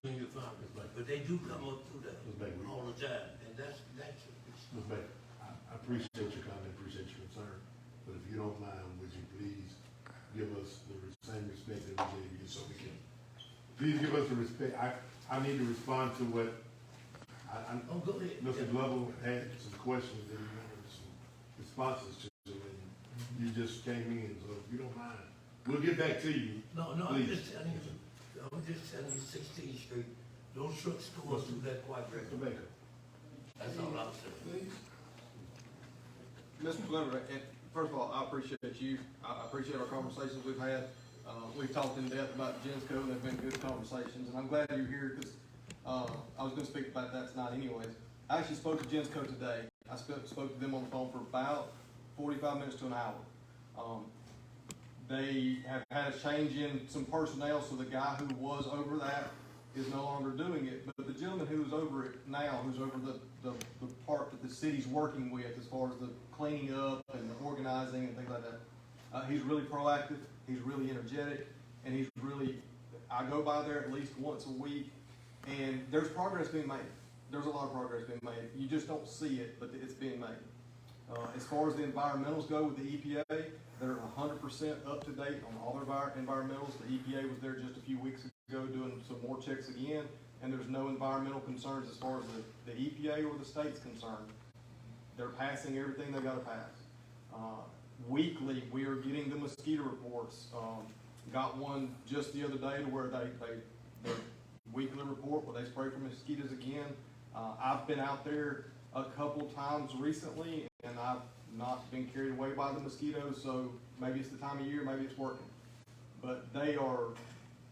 Junior Factory, but they do come up through there all the time, and that's. Ms. Baker, I appreciate your comment, appreciate your concern, but if you don't mind, would you please give us the same respect that we gave you, so we can, please give us the respect. I need to respond to what, Go ahead. Mr. Glover had some questions that he wanted some responses to, and you just came in, so if you don't mind, we'll get back to you. No, please. I'm just telling you 16th Street, those trucks go up through that quite Mr. regularly. Baker. That's all I'm saying. Mr. Glimmer, first of all, I appreciate you. I appreciate our conversations we've had. We've talked in depth about Gensco, and they've been good conversations, and I'm glad you're here because I was going to speak about that tonight anyways. I actually spoke to Gensco today. I spoke to them on the phone for about 45 minutes to an hour. They have had a change in some personnel, so the guy who was over that is no longer doing it. But the gentleman who's over it now, who's over the part that the city's working with as far as the cleaning up and the organizing and things like that, he's really proactive, he's really energetic, and he's really, I go by there at least once a week, and there's progress being made. There's a lot of progress being made. You just don't see it, but it's being made. As far as the environmentals go with the EPA, they're 100% up to date on all their environmentals. The EPA was there just a few weeks ago doing some more checks again, and there's no environmental concerns as far as the EPA or the state's concerned. They're passing everything they got to pass. Weekly, we are getting the mosquito reports. Got one just the other day to where their weekly report where they spray for mosquitoes again. I've been out there a couple times recently, and I've not been carried away by the mosquitoes, so maybe it's the time of year, maybe it's working. But they are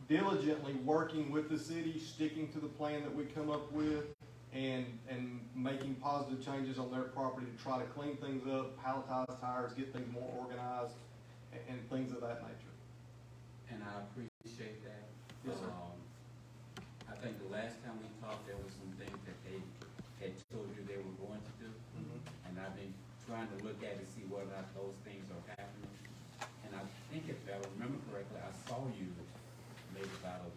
diligently working with the city, sticking to the plan that we come up with, and making positive changes on their property to try to clean things up, palletize tires, get things more organized, and things of that nature. And I appreciate that. Yes, sir. I think the last time we talked, there were some things that they had told you they were going to do. And I've been trying to look at it, see whether or not those things are happening. And I think if I remember correctly, I saw you maybe about a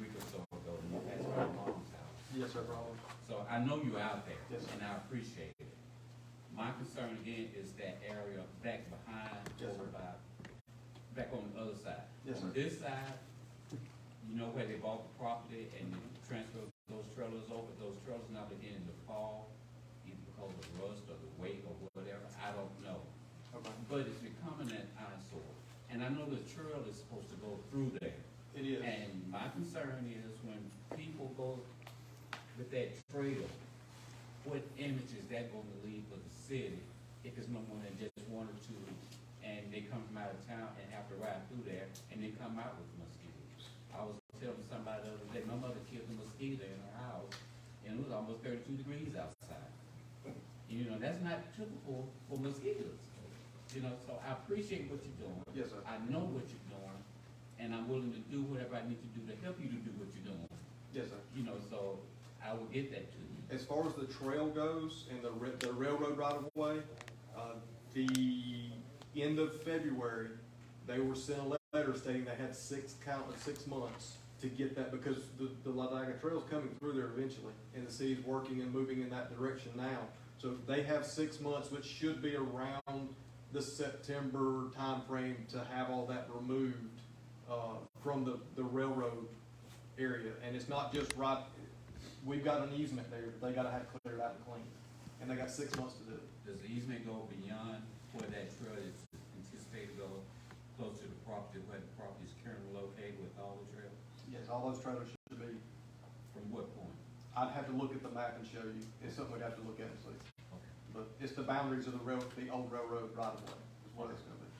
week or so ago, and you passed my mom's house. Yes, sir, Robert. So I know you're out there, Yes, sir. and I appreciate it. My concern again is that area back behind, Yes, over sir. back on the other side. Yes, On sir. this side, you know where they bought the property and transferred those trailers over, those trailers now beginning to fall, either because of rust or the weight or whatever, I don't know. Okay. But it's becoming an eyesore. And I know the trail is supposed to go through there. It is. And my concern is when people go with that trail, what image is that going to leave for the city if it's no more than just one or two, and they come from out of town and have to ride through there, and they come out with mosquitoes? I was telling somebody the other day, my mother killed a mosquito in her house, and it was almost 32 degrees outside. You know, that's not typical for mosquitoes. You know, so I appreciate what you're doing. Yes, sir. I know what you're doing, and I'm willing to do whatever I need to do to help you to do what you're doing. Yes, sir. You know, so I will get that to you. As far as the trail goes and the railroad right of way, the end of February, they were sent a letter stating they had 6 months to get that, because the Ladaga Trail is coming through there eventually, and the city's working and moving in that direction now. So they have 6 months, which should be around the September timeframe, to have all that removed from the railroad area. And it's not just right. We've got an easement there. They got to have cleared out and cleaned, and they got 6 months to do it. Does the easement go beyond where that trail is anticipated to go, close to the property where the property is currently located with all the trails? all those trailers should be. From what point? I'd have to look at the map and show you. It's something we'd have to look at and see. Okay. But it's the boundaries of the old railroad right of way is what it's gonna be.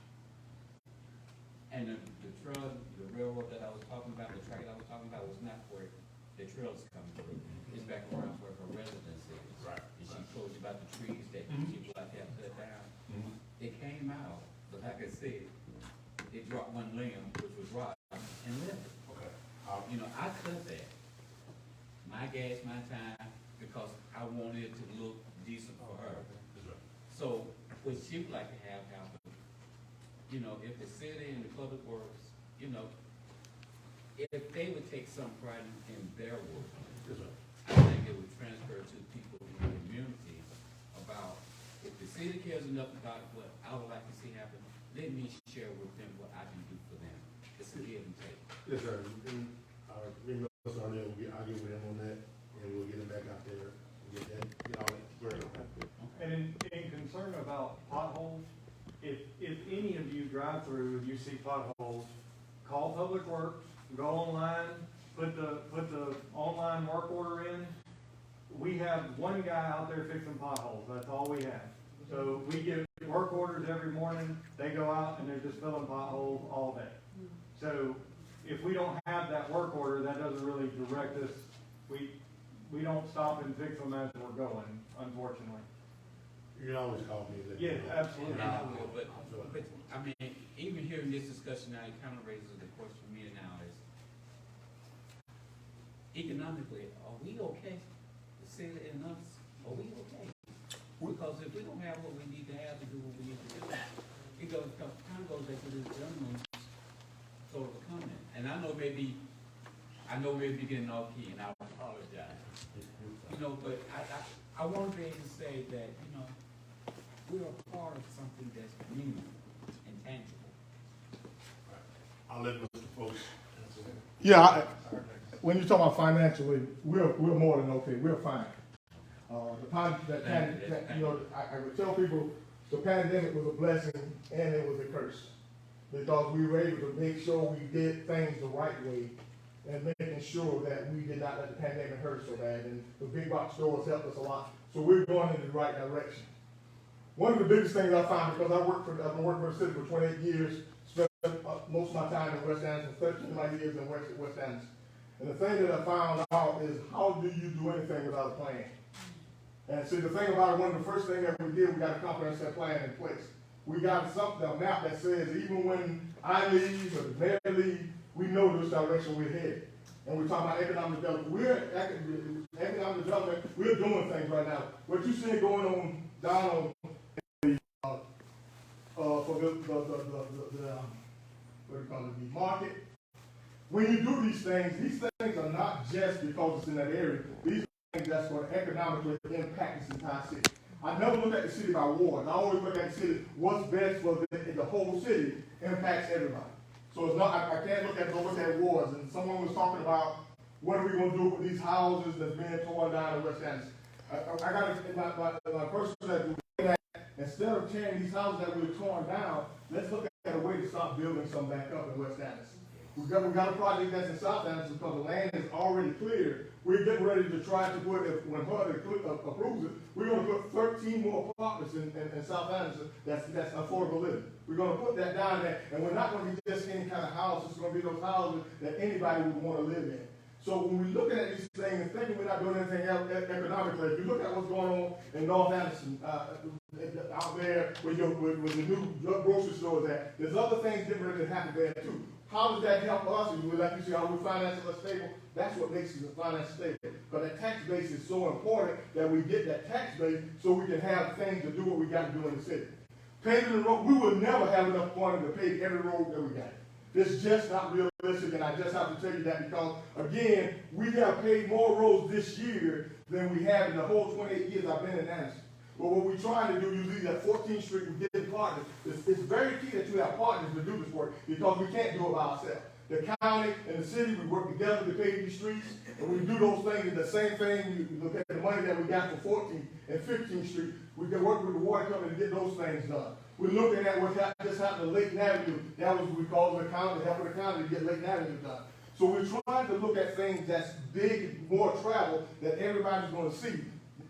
And the trail, the railroad that I was talking about, the track I was talking about was not where the trail's coming through. It's back around where her residence is. Right. And she told you about the trees that people out there cut down. It came out, but like I said, it dropped one limb, which was rotten, and left it. Okay. You know, I cut that. My gas, my time, because I wanted it to look decent for her. So, what she would like to have happen, you know, if the city and the public works, you know, if they would take some pride in their work, I think it would transfer to people in the community about, if the city cares enough about what I would like to see happen, let me share with them what I can do for them. It's a give and take. Yes, sir. And, Mr. Arnett, I'll get with him on that, and we'll get him back out there, and get all that squared away. And in concern about potholes, if any of you drive through and you see potholes, call Public Works, go online, put the online work order in. We have one guy out there fixing potholes, that's all we have. So we get work orders every morning, they go out and they're just filling potholes all day. So if we don't have that work order, that doesn't really direct us. We don't stop and fix them as we're going, unfortunately. You can always call me. Yeah, absolutely. And I will, but, I mean, even hearing this discussion now, it kind of raises the question for me now is, economically, are we okay? The city and us, are we okay? Because if we don't have what we need to have to do what we need to do, it goes, kind of goes back to this gentleman's sort of a comment. And I know maybe getting off key, and I apologize. You know, but I want to be able to say that, you know, we're a part of something that's meaningful and tangible. I'll let Mr. Post answer that. Yeah, when you talk about financially, we're more than okay. We're fine. I would tell people the pandemic was a blessing and it was a curse because we were able to make sure we did things the right way and making sure that we did not let the pandemic hurt so bad. And the big box stores helped us a lot. So we're going in the right direction. One of the biggest things I found, because I've been working for the city for 28 years, spent most of my time in West Anniston, 13 of my years in West Anniston. And the thing that I found out is, how do you do anything without a plan? And see, the thing about it, one of the first things that we did, we got a comprehensive plan in place. We got a map that says, even when I leave or the mayor leave, we know this direction we're headed. And we're talking about economic development. Economic development, we're doing things right now. What you see going on down on the market. When you do these things are not just because it's in that area. These are things that's going to economically impact this entire city. I never look at the city by ward. I always look at the city, what's best for the whole city impacts everybody. So it's not, I can't look at wards. And someone was talking about, what are we going to do with these houses that's being torn down in West Anniston? I got my person said, instead of tearing these houses that we're torn down, let's look at a way to start building some back up in West Anniston. We got a project that's in South Anniston because the land is already cleared. We're getting ready to try to put, when HUD approves it, we're going to put 13 more apartments in South Anniston that's affordable living. We're going to put that down there, and we're not going to be just any kind of house. It's going to be those houses that anybody would want to live in. So when we're looking at these things and thinking we're not doing anything else economically, if you look at what's going on in North Anniston, out there where the new grocery store is at, there's other things getting ready to happen there too. How does that help us? And like you see, how we finance it stable? That's what makes the finance stable. But that tax base is so important that we get that tax base so we can have things to do what we got to do in the city. Paving the road, we will never have enough money to pave every road that we got. It's just not realistic, and I just have to tell you that because, again, we have paved more roads this year than we have in the whole 28 years I've been in Anniston. But what we're trying to do, usually at 14th Street, we get partners. It's very key that you have partners to do this work because we can't do it by ourselves. The county and the city, we work together to pave these streets, and we do those things. And the same thing, you look at the money that we got for 14th and 15th Street, we can work with the water company to get those things done. We're looking at what just happened to Layton Avenue. That was because of the county, helping the county to get Layton Avenue done. So we're trying to look at things that's big, more travel, that everybody's gonna see.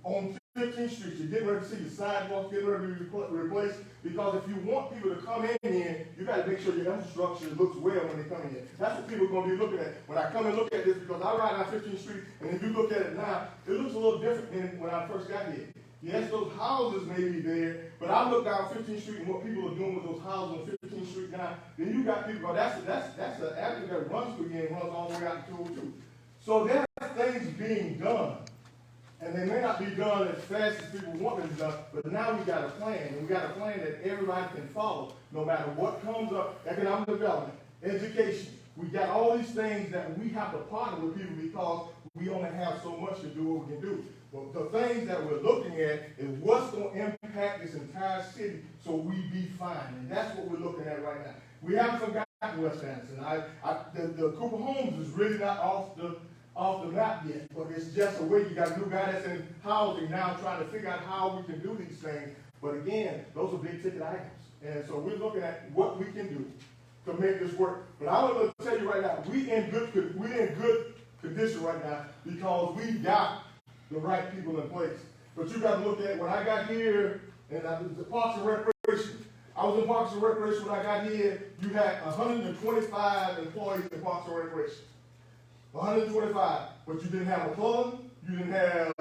On 15th Street, you're getting ready to see the sidewalks, getting ready to be replaced, because if you want people to come in here, you gotta make sure your infrastructure looks well when they come in here. That's what people are gonna be looking at. When I come and look at this, because I ride down 15th Street, and if you look at it now, it looks a little different than when I first got here. Yes, those houses may be there, but I look down 15th Street and what people are doing with those houses on 15th Street now, then you got people, that's the avenue that runs through here and runs all the way out to 202. So there are things being done, and they may not be done as fast as people want them done, but now we got a plan, and we got a plan that everybody can follow, no matter what comes up, economic development, education. We got all these things that we have to partner with people because we only have so much to do what we can do. But the things that we're looking at is what's going to impact this entire city so we be fine. And that's what we're looking at right now. We haven't forgotten West Anniston. The Cooper Homes is really not off the map yet, but it's just a way. You got a new guy that's in housing now trying to figure out how we can do these things. But again, those are big ticket items. And so we're looking at what we can do to make this work. But I want to tell you right now, we in good condition right now because we got the right people in place. But you got to look at when I got here, and the Parks and Recreation. I was in Parks and Recreation when I got here. You had 125 employees in Parks and Recreation. 125, but you didn't have a club. You didn't have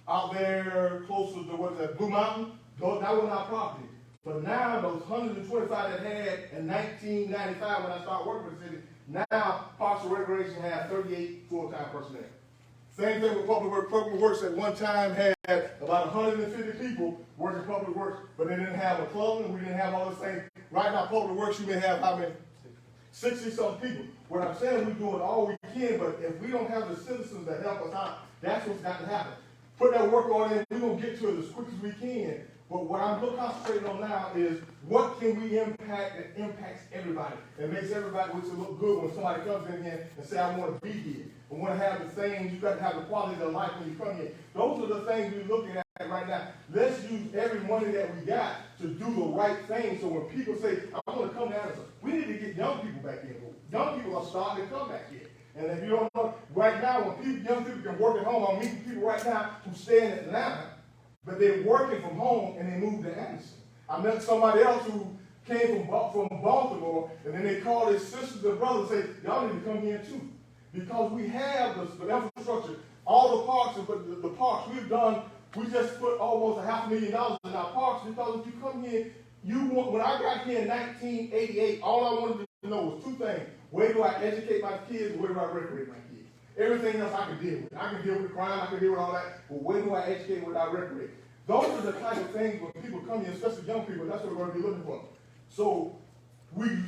out there closer to what's that, Blue Mountain. That was our property. But now those 125 that had in 1995 when I started working for the city, now Parks and Recreation have 38 full-time personnel. Same thing with Public Works. Public Works at one time had about 150 people working Public Works, but they didn't have a club and we didn't have all those things. Right now, Public Works, you may have how many? 60-something people. What I'm saying, we're doing all we can, but if we don't have the citizens that help us out, that's what's got to happen. Put that work on in, we're going to get to it as quick as we can. But what I'm concentrating on now is what can we impact that impacts everybody and makes everybody look good when somebody comes in here and say, I want to be here. I want to have the things, you got to have the quality of life when you come here. Those are the things we're looking at right now. Let's use every money that we got to do the right thing. So when people say, I want to come down, we need to get young people back in. Young people are starting to come back here. And if you don't know, right now, when young people can work at home, I'm meeting people right now who stay in Atlanta, but they're working from home and they moved to Anniston. I met somebody else who came from Baltimore, and then they called his sisters and brothers and say, y'all need to come here too. Because we have the infrastructure, all the parks, but the parks we've done, we just put almost $500,000 in our parks because if you come here, when I got here in 1988, all I wanted to know was two things. Where do I educate my kids and where do I recreate my kids? Everything else I can deal with. I can deal with crime, I can deal with all that, but where do I educate and where do I recreate? Those are the type of things when people come here, especially young people, that's what we're going to be looking for. So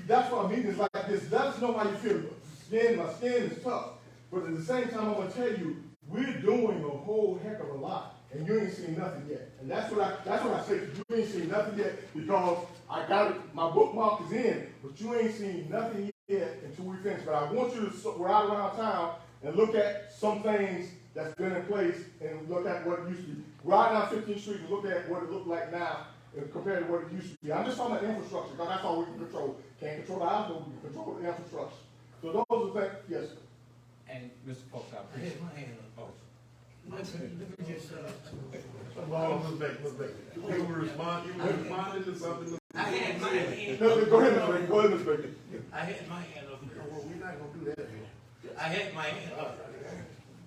that's why meetings like this, let us know how you feel. My skin is tough, but at the same time, I'm going to tell you, we're doing a whole heck of a lot, and you ain't seen nothing yet. And that's what I say, you ain't seen nothing yet, because I got it, my bookmark is in, but you ain't seen nothing yet until we finish. But I want you to ride around town and look at some things that's been in place and look at what it used to be. Ride down 15th Street and look at what it looked like now compared to what it used to be. I'm just talking about infrastructure, because that's all we can control. Can't control the house, but we can control the infrastructure. So those are things, yes, sir. And Mr. Fox, I I appreciate had my hand up. Let me just say this. Let's make. You were responding to something. I had my hand No, up. go ahead, Mr. Baker. I had my hand up. Well, we're not gonna do that here. I had my hand up.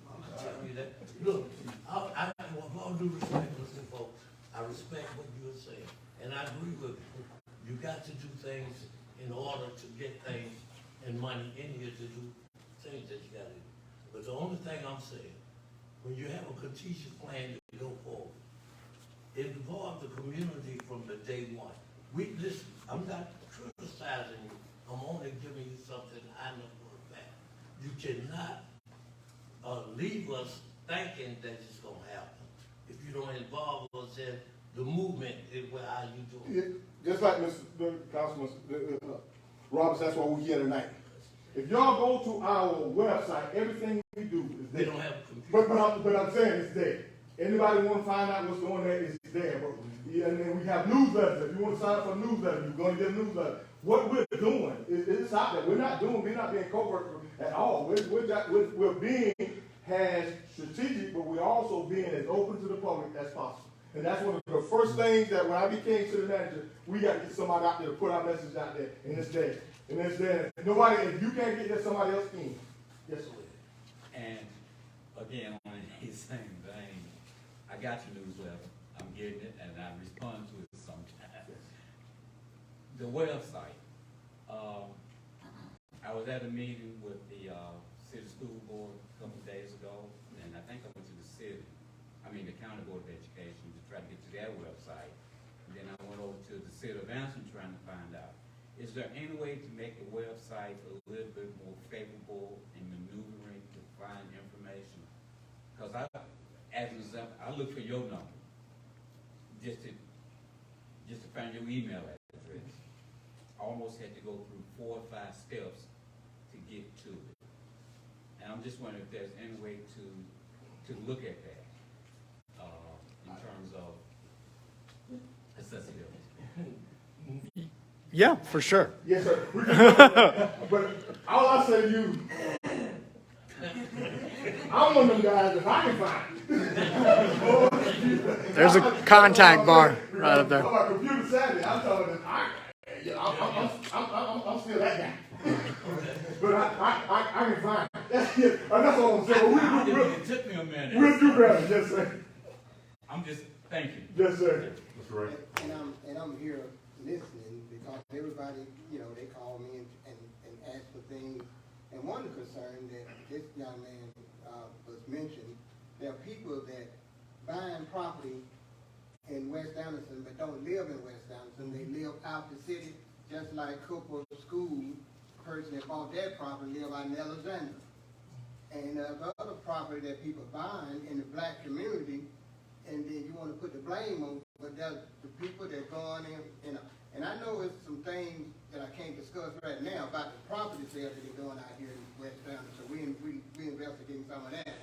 I'm telling you that. Look, with all due respect, Mr. Folks, I respect what you are saying, and I agree with you. You got to do things in order to get things and money in here to do things that you gotta do. But the only thing I'm saying, when you have a strategic plan to go forward, it involves the community from the day one. Listen, I'm not criticizing you. I'm only giving you something I know for a fact. You cannot leave us thinking that it's gonna happen if you don't involve us in the movement. How you doing? Yeah, just like Mr. Councilman Roberts, that's why we're here tonight. If y'all go to our website, everything we do is there. They don't have a computer. But I'm saying it's there. Anybody want to find out what's going there, it's there, but, yeah, and then we have newsletters. If you want to sign up for a newsletter, you're going to get a newsletter. What we're doing is out there. We're not being covert at all. We're being as strategic, but we're also being as open to the public as possible. And that's one of the first things that when I became city manager, we got to get somebody out there to put our message out there in this day. In this day, nobody, if you can't get there, somebody else can. Yes, sir. And again, on the same vein, I got your newsletter, I'm getting it, and I respond to it sometimes. The website, I was at a meeting with the city school board a couple of days ago, and I think I went to the county board of education to try to get to their website. And then I went over to the city of Anniston trying to find out, is there any way to make the website a little bit more favorable in maneuvering to find information? Because as an example, I look for your number just to find your email address. I almost had to go through 4 or 5 steps to get to it. And I'm just wondering if there's any way to look at that in terms of accessibility. Yeah, for sure. Yes, sir. But all I say to you, I'm one of them guys if I can find it. There's a contact bar right up there. I'm a computer savvy. I'm talking I'm still that guy. But I can find it. That's it. That's all I'm saying. It took me a minute. We'll do better. Yes, sir. I'm just thanking. Yes, sir. That's right. And I'm here listening because everybody, they call me and ask for things. And one concern that this young man was mentioned, there are people that buying property in West Anniston but don't live in West Anniston. They live out the city, just like Cooper School person that bought that property live out in Alexandria. And the other property that people buying in the black community, and then you want to put the blame on, but there's the people that going in, and I know it's some things that I can't discuss right now about the property sales that they're doing out here in West Anniston, so we investigating some of that.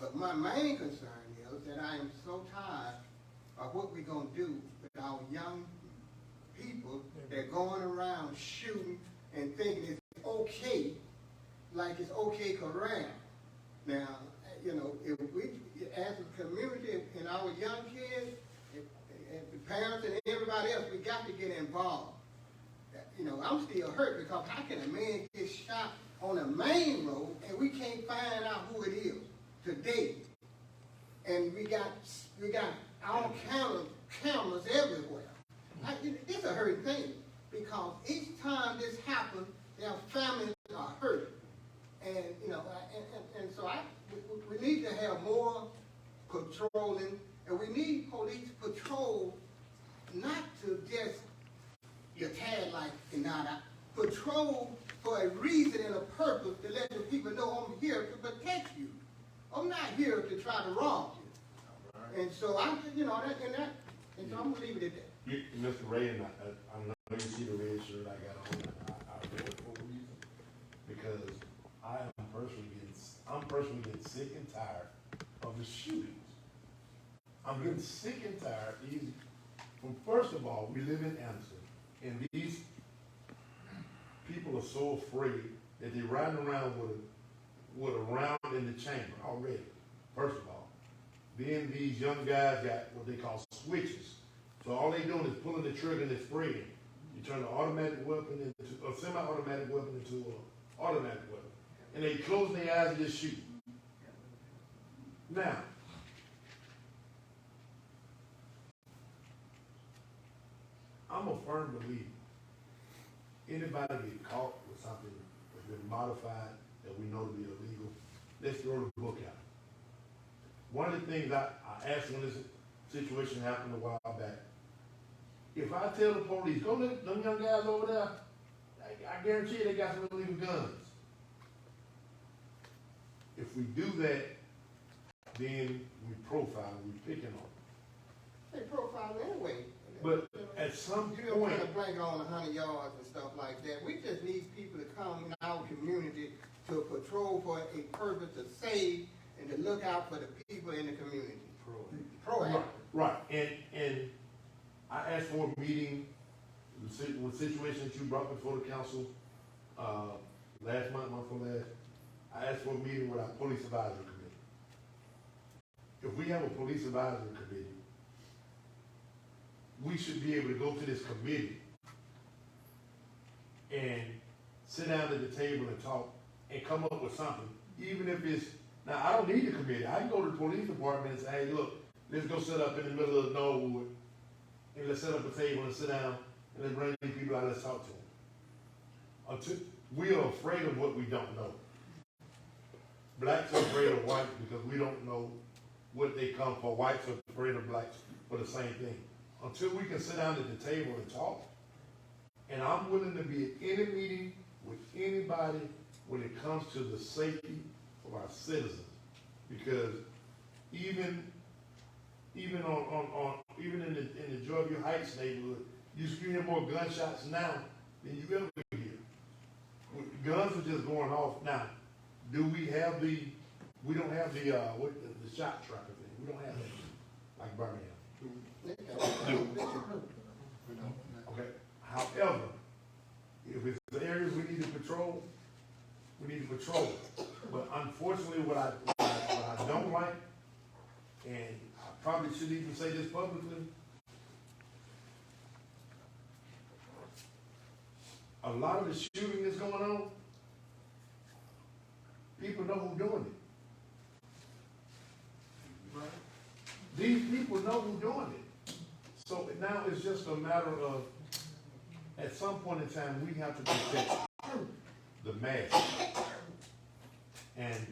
But my main concern is that I am so tired of what we're going to do with our young people that are going around shooting and thinking it's okay, like it's okay correct. Now, if we, as a community and our young kids, and the parents and everybody else, we got to get involved. I'm still hurt because how can a man get shot on a main road and we can't find out who it is today? And we got all cameras everywhere. It's a hurting thing because each time this happens, their families are hurt. And and so we need to have more patrolling, and we need police patrol not to just get tagged like patrol for a reason and a purpose to let the people know I'm here to protect you. I'm not here to try to rob you. And so and so I'm gonna leave it at that. Mr. Ray, and I know you see the red shirt I got on. I wear it for a reason because I'm personally getting sick and tired of the shootings. I'm getting sick and tired. First of all, we live in Anniston, and these people are so afraid that they're riding around with a round in the chamber already. First of all, then these young guys got what they call switches. So all they're doing is pulling the trigger and it's spraying. You turn the automatic weapon into a semi-automatic weapon into an automatic weapon. And they close their eyes and just shoot. Now, I'm a firm believer. Anybody get caught with something that's been modified that we know to be illegal, let's throw the book out. One of the things I asked when this situation happened a while back, if I tell the police, go look them young guys over there, I guarantee you they got some illegal guns. If we do that, then we profile, we picking on them. They profile anyway. But at some you don't point, put a blanket on 100 yards and stuff like that. We just need people to come in our community to patrol for a purpose to save and to look out for the people in the community. Proactive. Right, and I asked for a meeting, with situations that you brought before the council, last month before last, I asked for a meeting with our police advisory committee. If we have a police advisory committee, we should be able to go to this committee and sit down at the table and talk and come up with something, even if it's, now, I don't need the committee. I can go to the police department and say, hey, look, let's go sit up in the middle of Norwood and let's set up a table and sit down and let's bring these people out, let's talk to them. We are afraid of what we don't know. Blacks are afraid of whites because we don't know what they come for. Whites are afraid of blacks for the same thing. Until we can sit down at the table and talk, and I'm willing to be at any meeting with anybody when it comes to the safety of our citizens, because even in the Georgia Heights neighborhood, you hear more gunshots now than you ever hear. Guns are just going off now. Do we have we don't have the shot tracker thing. We don't have that like Birmingham. Okay. However, if it's the areas we need to patrol, we need to patrol. But unfortunately, what I don't like, and I probably shouldn't even say this publicly, a lot of the shooting that's going on, people know who's doing it. Right? These people know who's doing it. So now it's just a matter of, at some point in time, we have to protect the mass. And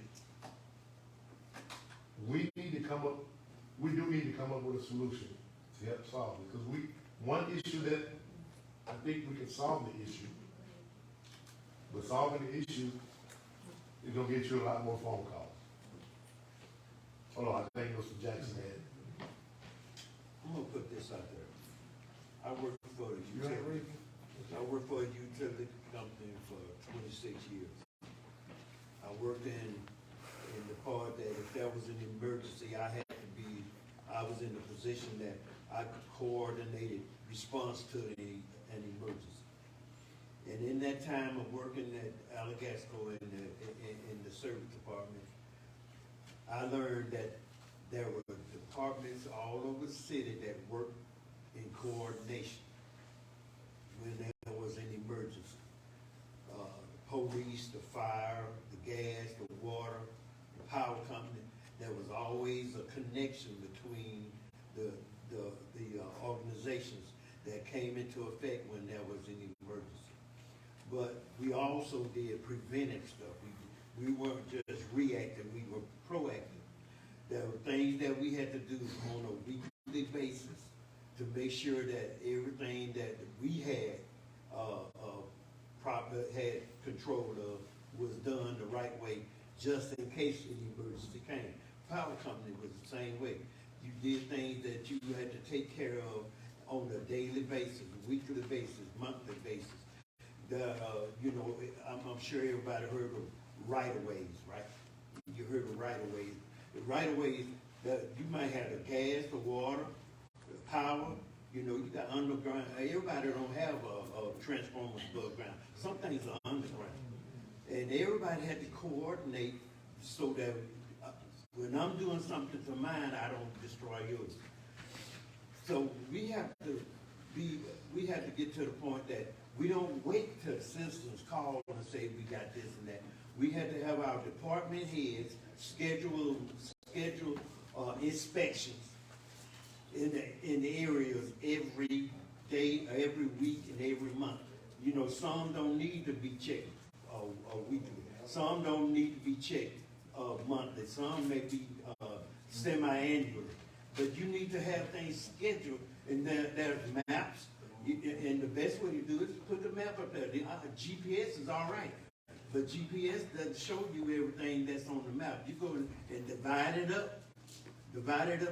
we do need to come up with a solution to help solve it. Because one issue that I think we can solve the issue, but solving the issue is gonna get you a lot more phone calls. Hold on, I think Mr. Jackson had. I'm gonna put this out there. I work for the utility. I worked for a utility company for 26 years. I worked in the part that if there was an emergency, I was in the position that I coordinated response to an emergency. And in that time of working at Allegasco in the service department, I learned that there were departments all over the city that worked in coordination when there was an emergency. The police, the fire, the gas, the water, the power company. There was always a connection between the organizations that came into effect when there was an emergency. But we also did preventive stuff. We weren't just reactive, we were proactive. There were things that we had to do on a weekly basis to make sure that everything that we had had control of was done the right way, just in case an emergency came. Power company was the same way. You did things that you had to take care of on a daily basis, weekly basis, monthly basis. I'm sure everybody heard of right-of-ways, right? You heard of right-of-ways. The right-of-ways, you might have the gas, the water, the power. You got underground. Everybody don't have a transformer above ground. Some things are underground. And everybody had to coordinate so that when I'm doing something to mine, I don't destroy yours. So we have to get to the point that we don't wait till citizens call and say we got this and that. We had to have our department heads schedule inspections in the areas every day, every week, and every month. Some don't need to be checked weekly. Some don't need to be checked monthly. Some may be semi-annually. But you need to have things scheduled, and there's maps. And the best way to do it is put the map up there. GPS is all right, but GPS doesn't show you everything that's on the map. You go and divide it up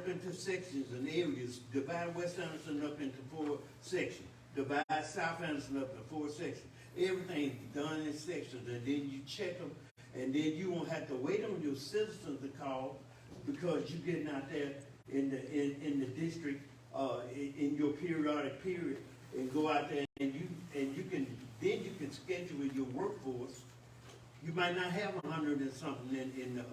into sections and areas. Divide West Anniston up into 4 sections. Divide South Anniston up into 4 sections. Everything's done in sections, and then you check them, and then you won't have to wait on your citizens to call because you're getting out there in the district, in your periodic period, and go out there and you can schedule your workforce. You might not have 100 and something in the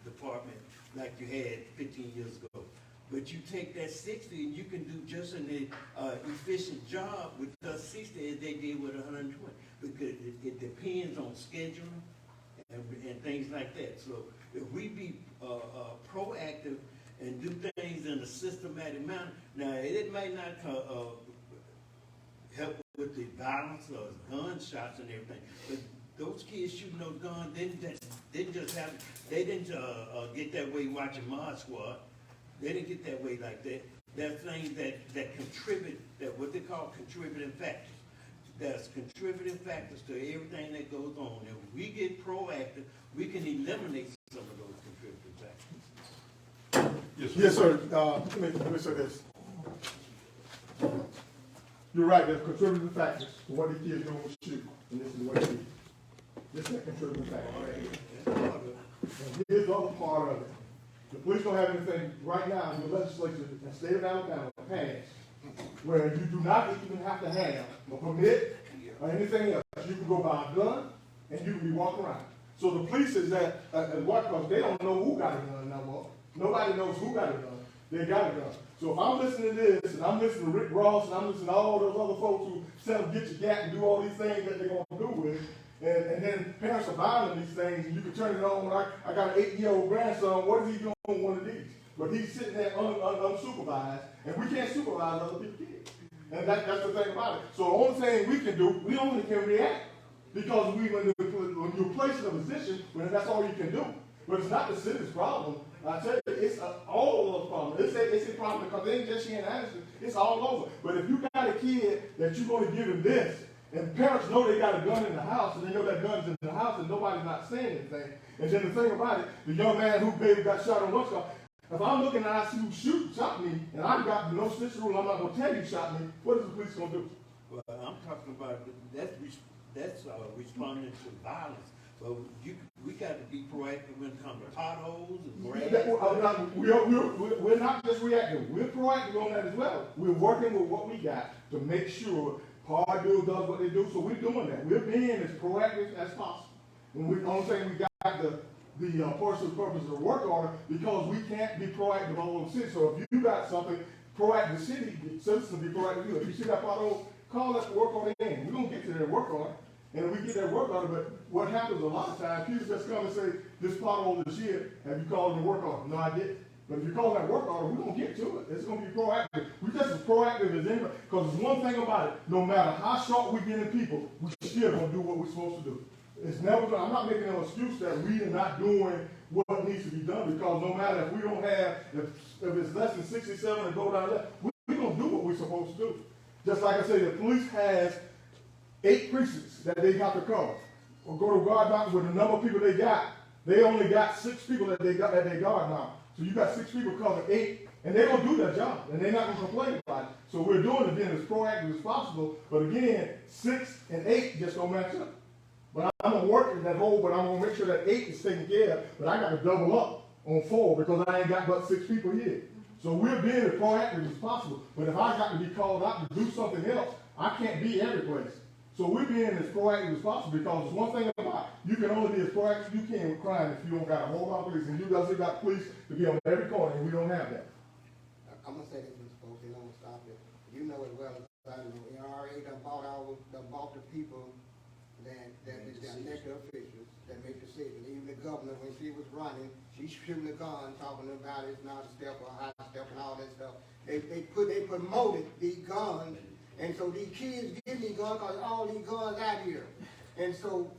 department like you had 15 years ago. But you take that 60 and you can do just an efficient job with the 60 as they did with 120. Because it depends on scheduling and things like that. So if we be proactive and do things in a systematic manner, now it may not help with the violence or gunshots and everything, but those kids shooting those guns didn't get that way watching Mod Squad. They didn't get that way like that. There are things that contribute, that what they call contributing factors. There's contributing factors to everything that goes on. If we get proactive, we can eliminate some of those contributing factors. Yes, sir. Let me say this. You're right, there's contributing factors to what these kids do with shoot, and this is the way it is. This is a contributing factor right here. And here's the other part of it. The police don't have anything right now in the legislature in the state of Alabama passed where you do not even have to have a permit or anything else. You can go buy a gun and you can be walking around. So the police is at what because they don't know who got a gun no more. Nobody knows who got a gun. They got a gun. So if I'm listening to this and I'm listening to Rick Ross and I'm listening to all those other folks who tell them get your gat and do all these things that they're going to do with, and then parents are buying these things and you can turn it on. I got an 8-year-old grandson. What is he doing with one of these? But he's sitting there unsupervised, and we can't supervise other people's kids. And that's the thing about it. So the only thing we can do, we only can react. Because when you're placed in a position, that's all you can do. But it's not the city's problem. I tell you, it's all of the problem. It's a problem because it ain't just here in Anniston. It's all over. But if you got a kid that you're going to give him this, and parents know they got a gun in the house, and they know that gun's in the house, and nobody's not saying anything. And then the thing about it, the young man who baby got shot on one shot, if I'm looking and I see who shot me, and I've got no snitch rule, I'm not going to tell you shot me, what is the police going to do? Well, I'm talking about that's responding to violence. But we got to be proactive when it comes to potholes and grass. We're not just reactive. We're proactive on that as well. We're working with what we got to make sure Parkville does what they do. So we're doing that. We're being as proactive as possible. And we only saying we got the portion of the purpose of the work order because we can't be proactive all over the city. So if you got something proactive, the citizens be proactive. If you see that pothole, call us to work on it in. We're gonna get to that work order. And we get that work order, but what happens a lot of times, people just come and say, this pothole is here, have you called the work order? No, I didn't. But if you call that work order, we're going to get to it. It's going to be proactive. We're just as proactive as anybody. Because there's one thing about it, no matter how short we get in people, we're still going to do what we're supposed to do. It's never going. I'm not making no excuse that we are not doing what needs to be done, because no matter if we don't have, if it's less than 67 and go down there, we're going to do what we're supposed to do. Just like I say, the police has 8 precincts that they have to cover. Or go to guard mountain with the number of people they got. They only got 6 people that they got at their guard mountain. So you got 6 people cover 8, and they're gonna do their job, and they're not gonna complain about it. So we're doing it then as proactive as possible. But again, 6 and 8 just don't match up. But I'm gonna work in that hole, but I'm gonna make sure that 8 is taken care of. But I got to double up on 4 because I ain't got but 6 people here. So we're being as proactive as possible. But if I got to be called out to do something else, I can't be every place. So we're being as proactive as possible because there's one thing about it, you can only be as proactive as you can with crime if you don't got a whole lot of police. And you guys have got police to be on every corner, and we don't have that. I'm gonna say this, Mr. Folks, and I'm gonna stop it. You know as well as I know, NRA done bought the people that is their elected officials that make decisions. Even the governor, when she was running, she's shooting a gun, talking about it's not a step or a high step and all that stuff. They promoted these guns. And so these kids give me guns because all these guns out here. And so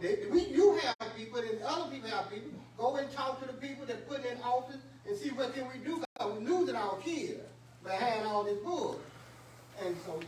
you have people and other people have people. Go and talk to the people that put in office and see what can we do. Because we're losing our kids behind all this bull. And so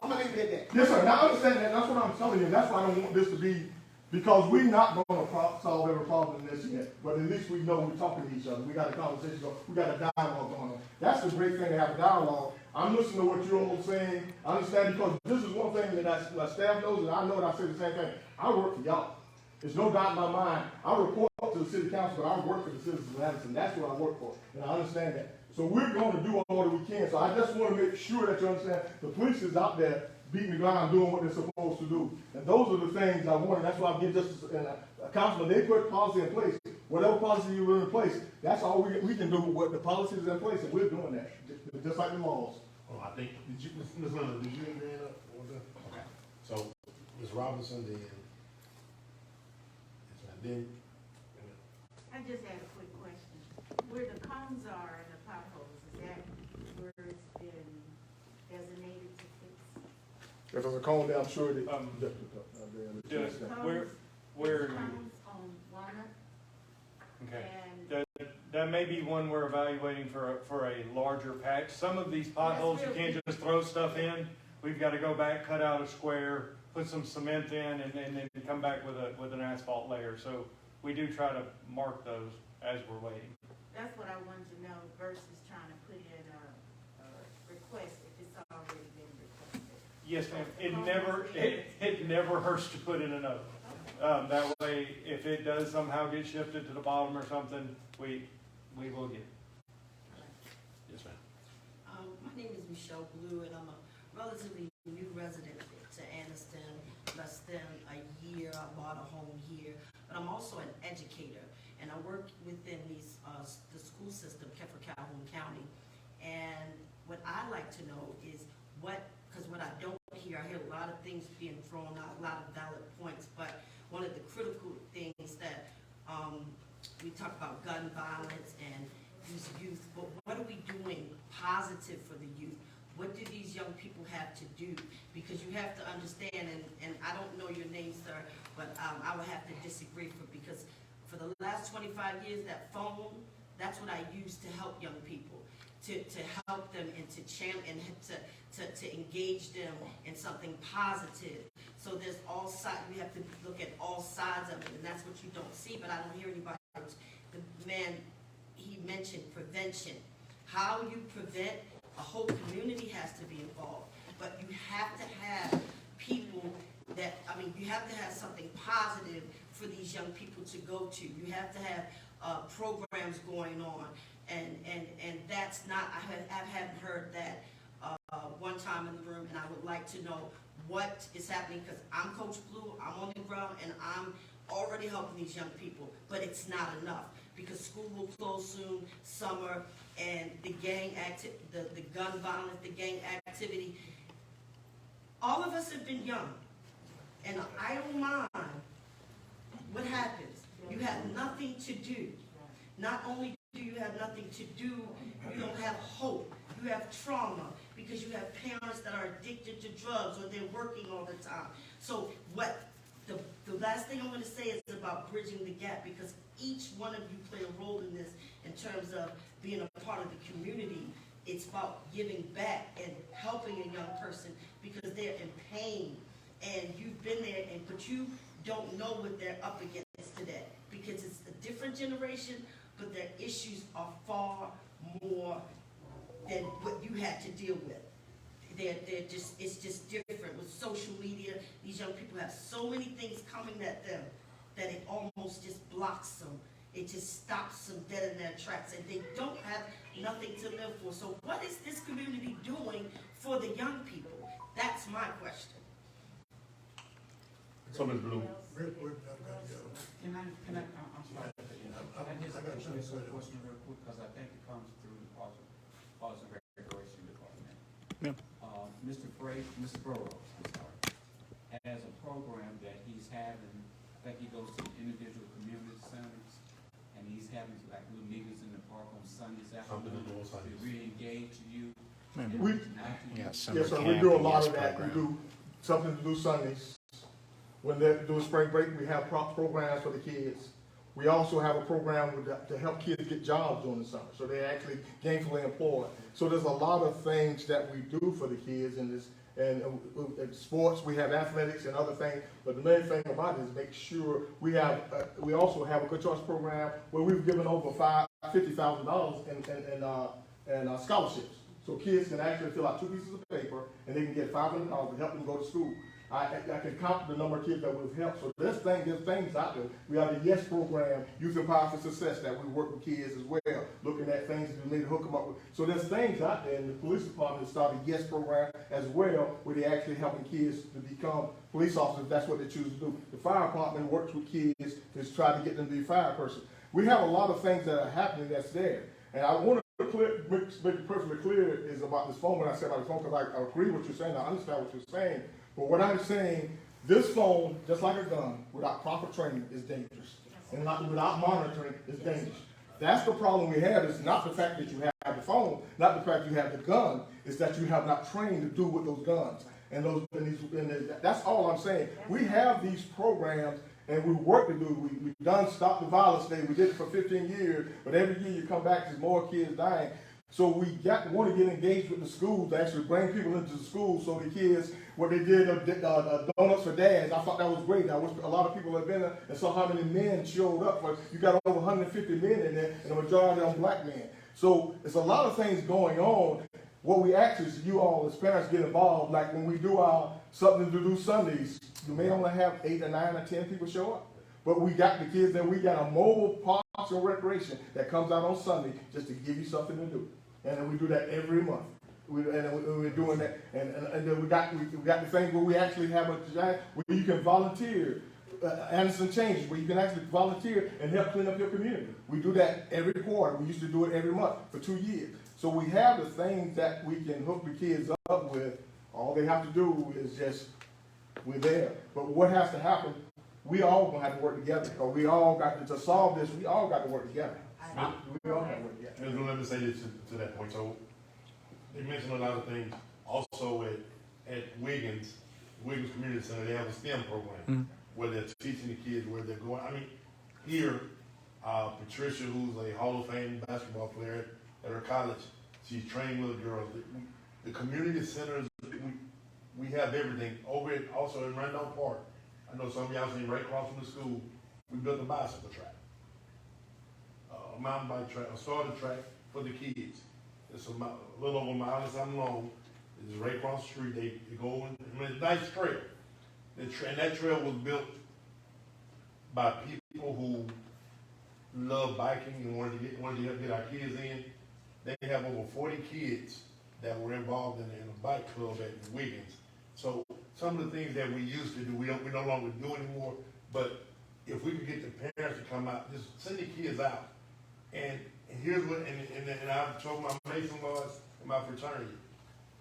I'm going to leave it at that. Yes, sir. Now I understand that. That's what I'm telling you. That's why I don't want this to be, because we're not going to solve every problem in this yet. But at least we know we're talking to each other. We got a conversation going. We got a dialogue going on. That's the great thing to have a dialogue. I'm listening to what you're all saying. I understand, because this is one thing that my staff knows, and I know that I say the same thing. I work for y'all. There's no doubt in my mind. I report to the city council, but I work for the citizens of Anniston. That's what I work for, and I understand that. So we're going to do all that we can. So I just want to make sure that you understand the police is out there beating the ground, doing what they're supposed to do. And those are the things I want. That's why I give justice and councilman. They put policy in place. Whatever policy you put in place, that's all we can do. What the policy is in place, and we're doing that, just like the laws. Oh, I think, Ms. Leonard, did you have your hand up? Okay. So, Ms. Robinson, then, I just had a quick question. Where the cones are and the potholes, is that where it's been designated to fix? If there's a cone there, I'm sure that, Yes, where, There's cones on Walnut okay. and That may be one we're evaluating for a larger patch. Some of these potholes, you can't just throw stuff in. We've got to go back, cut out a square, put some cement in, and then come back with an asphalt layer. So we do try to mark those as we're waiting. that's what I wanted to know versus trying to put in a request if it's already been requested. Yes, ma'am. It never hurts to put in a note. That way, if it does somehow get shifted to the bottom or something, we will get it. yes, ma'am. My name is Michelle Blue, and I'm a relatively new resident to Anniston, less than a year. I bought a home here, but I'm also an educator, and I work within the school system, Calhoun County. And what I like to know is because what I don't hear, I hear a lot of things being thrown out, a lot of valid points, but one of the critical things that we talk about gun violence and these youth, but what are we doing positive for the youth? What do these young people have to do? Because you have to understand, and I don't know your name, sir, but I would have to disagree because for the last 25 years, that phone, that's what I use to help young people, to help them and to champion, to engage them in something positive. So there's all sides, we have to look at all sides of it, and that's what you don't see, but I don't hear anybody. The man, he mentioned prevention. How you prevent, a whole community has to be involved, but you have to have people you have to have something positive for these young people to go to. You have to have programs going on, and that's not, I haven't heard that one time in the room, and I would like to know what is happening, because I'm Coach Blue, I'm on the ground, and I'm already helping these young people, but it's not enough, because school will close soon, summer, and the gang the gun violence, the gang activity. All of us have been young, and I don't mind what happens. You have nothing to do. Not only do you have nothing to do, you don't have hope. You have trauma because you have parents that are addicted to drugs or they're working all the time. So the last thing I'm going to say is about bridging the gap, because each one of you play a role in this in terms of being a part of the community. It's about giving back and helping a young person because they're in pain, and you've been there, but you don't know what they're up against today because it's a different generation, but their issues are far more than what you had to deal with. It's just different with social media. These young people have so many things coming at them that it almost just blocks them. It just stops them dead in their tracks, and they don't have nothing to live for. So what is this community doing for the young people? That's my question. So, Ms. Blue. I'm sorry. I just got a question real quick, because I think it comes through the Parks and Recreation Department. Yeah. Mr. Burrows, I'm sorry, has a program that he's having. I think he goes to individual community centers, and he's having like little meetings in the park on Sundays afternoon to re-engage you. Yes, sir, we do a lot of that. We do something to do Sundays. When they're doing spring break, we have programs for the kids. We also have a program to help kids get jobs during the summer, so they're actually gainfully employed. So there's a lot of things that we do for the kids in this, and sports, we have athletics and other things. But the main thing about it is make sure we also have a good choice program where we've given over $50,000 in scholarships. So kids can actually fill out 2 pieces of paper, and they can get $500 to help them go to school. I can count the number of kids that we've helped. So there's things out there. We have the YES program, Youth Empowered for Success, that we work with kids as well, looking at things that we need to hook them up with. So there's things out there, and the police department started YES program as well, where they actually helping kids to become police officers. If that's what they choose to do. The fire department works with kids to try to get them to be a fire person. We have a lot of things that are happening that's there. And I want to make it perfectly clear is about this phone. When I say about the phone, because I agree with what you're saying, I understand what you're saying. But what I'm saying, this phone, just like a gun, without proper training, is dangerous. And without monitoring, is dangerous. That's the problem we have. Is not the fact that you have the phone, not the fact you have the gun. It's that you have not trained to do with those guns. That's all I'm saying. We have these programs. And we work to do. We've done Stop the Violence Day. We did it for 15 years. But every year you come back, there's more kids dying. So we want to get engaged with the schools to actually bring people into the schools so the kids, what they did, Donuts for Dads. I thought that was great. I wish a lot of people have been there and saw how many men showed up. You got over 150 men in there, and the majority of them black men. So it's a lot of things going on. What we ask is you all as parents get involved. Like when we do our something to do Sundays, you may only have 8 or 9 or 10 people show up. But we got the kids that we got a mobile parks and recreation that comes out on Sunday just to give you something to do. And we do that every month. We're doing that. And then we got the thing where we actually have where you can volunteer. Anniston Changes, where you can actually volunteer and help clean up your community. We do that every quarter. We used to do it every month for 2 years. So we have the things that we can hook the kids up with. All they have to do is just, we're there. But what has to happen, we all gonna have to work together. Or we all got to solve this, we all got to work together. We all got to work together. Let me say this to that point. So they mentioned a lot of things. Also at Wiggins Community Center, they have a STEM program where they're teaching the kids where they're going. I mean, here, Patricia, who's a Hall of Fame basketball player at her college, she's trained with the girls. The community centers, we have everything. Over it, also in Randolph Park, I know some of y'all seen right across from the school, we built a bicycle track, a mountain bike track, a starter track for the kids. It's a little over a mile and something long. It's right across the street. They go in, it's a nice trail. And that trail was built by people who love biking and wanted to get our kids in. They have over 40 kids that were involved in a bike club at Wiggins. So some of the things that we used to do, we no longer do anymore. But if we could get the parents to come out, just send the kids out. And here's what, and I've told my Mason laws and my fraternity,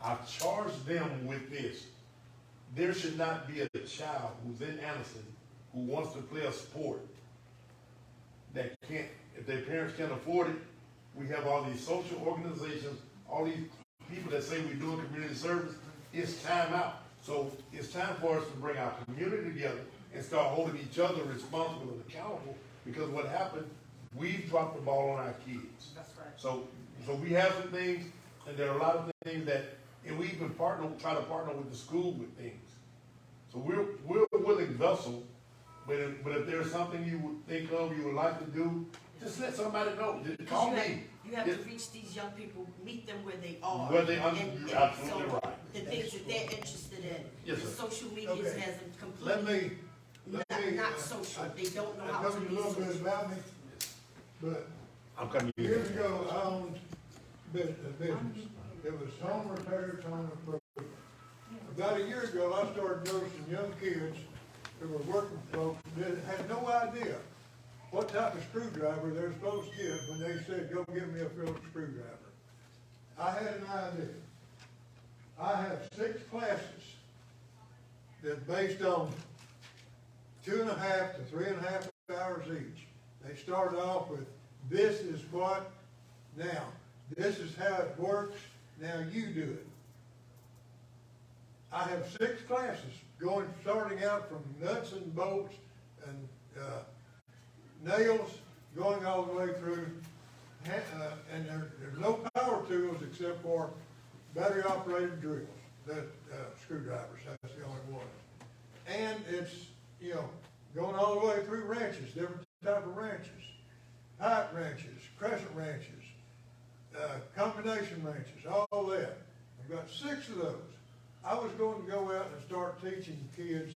I've charged them with this. There should not be a child who's in Anniston who wants to play a sport that can't, if their parents can't afford it. We have all these social organizations, all these people that say we're doing community service. It's time out. So it's time for us to bring our community together and start holding each other responsible and accountable, because what happened, we've dropped the ball on our kids. That's right. So we have some things, and there are a lot of things that, and we even try to partner with the school with things. So we're a willing vessel, but if there's something you would think of, you would like to do, just let somebody know. Just call me. You have to reach these young people, meet them where they are. Where they are, you're absolutely so right. The things that they're interested in. Yes, sir. Social media has them Let completely me, not social. They don't know how tell to you be a little bit social. about me, but I'm coming to you. years ago, I owned a business. It was home repairs, home improvement. About a year ago, I started noticing young kids who were working folks that had no idea what type of screwdriver they're supposed to get when they said, go get me a Phillips screwdriver. I had an idea. I have 6 classes that's based on 2.5 to 3.5 hours each. They start off with, this is what, now, this is how it works, now you do it. I have 6 classes starting out from nuts and bolts and nails, going all the way through, and there's no power tools except for battery operated drills, screwdrivers, that's the only one. And it's, going all the way through wrenches, different type of wrenches, pipe wrenches, crescent wrenches, combination wrenches, all that. I've got 6 of those. I was going to go out and start teaching kids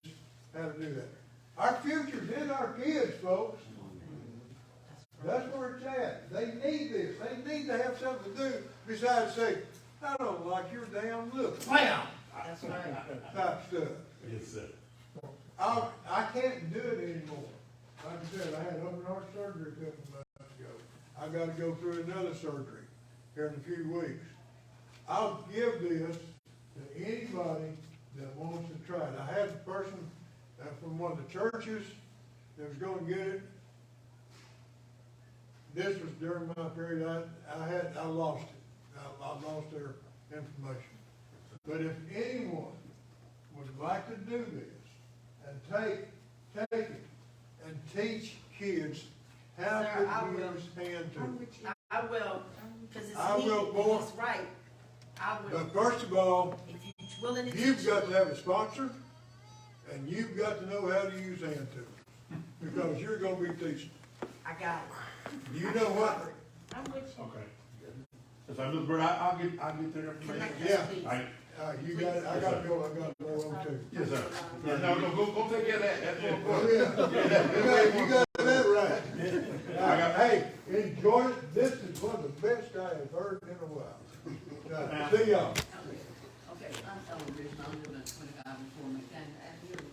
how to do that. Our future's in our kids, folks. That's where it's at. They need this. They need to have something to do besides say, I don't like your damn look. Bam! That's right. Type stuff. Yes, sir. I can't do it anymore. Like I said, I had open heart surgery a couple months ago. I gotta go through another surgery here in a few weeks. I'll give this to anybody that wants to try it. I had a person from one of the churches that was gonna get it. This was during my period, I lost it. I lost their information. But if anyone would like to do this and take it and teach kids how Sir, I to will. use hand tools. I will, because it's I will, needed, boy. it's right. I will. But first of all, If you're willing to you've teach, got to have a sponsor, and you've got to know how to use hand tools, because you're gonna be teaching. I got it. You know what? I'm with you. Okay. So, Mr. Bird, I'll get their information. Yeah. Please. You got it, I gotta go on too. Yes, sir. Yeah, no, go take care of that. That's more Oh, important. yeah. You got that right. Hey, enjoy it. This is one of the best I have heard in a while. See y'all. Okay, I'm Ellen Rich, I live at 25 and 4 McCann Avenue.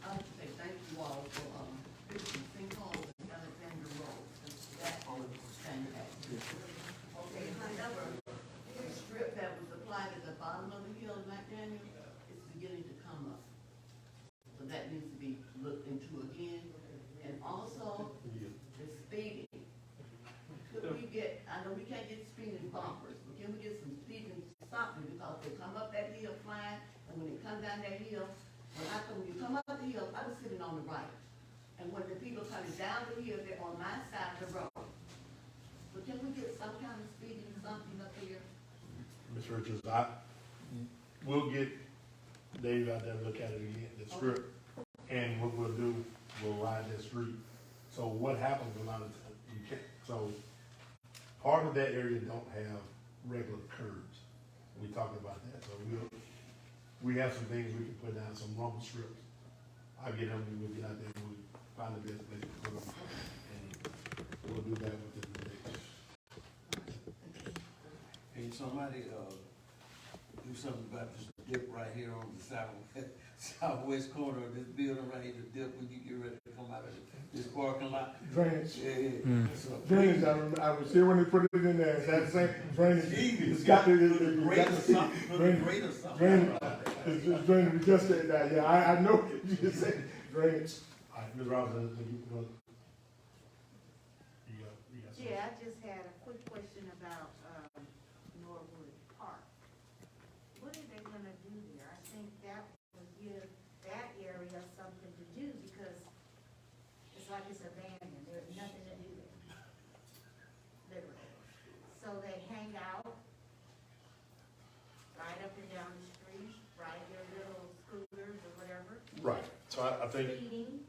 I'd like to say thank you all for, fixing sinkholes in Alexander Road, because that was fantastic. Okay, however, the strip that was applied at the bottom of the hill, McDaniel, is beginning to come up. So that needs to be looked into again. And also, the speeding. Could we get, I know we can't get speeding bumpers, but can we get some speeding stopping, because they come up that hill flying, and when they come down that hill, when you come up the hill, I was sitting on the right. And when the people coming down the hill, they're on my side of the road. But can we get some kind of speeding, something up here? Ms. Richards, we'll get Dave out there and look at it again, the strip, and what we'll do, we'll ride that street. So what happens a lot of times, you can't, so part of that area don't have regular curbs. We talked about that, so we have some things we can put down, some rumble strips. I'll get them, we'll get out there, and we'll find the best place to put them, and we'll do that within the next. Hey, somebody, do something about this dip right here on the southwest corner of this building right here, the dip when you get ready to come out of this parking lot. Drainage. Yeah. So, Drainage, I was here when they put it in there, it's that same drainage. It's got to, Great or something, great or something. drainage, it's drainage, just said that, yeah, I know, you just said drainage. All right, Ms. Robinson, you got something? Yeah, I just had a quick question about, Norwood Park. What are they gonna do there? I think that would give that area something to do, because it's like it's abandoned, there's nothing to do there. Literally. So they hang out right up and down the street, ride their little scooters or whatever. Right, so I think, Speeding.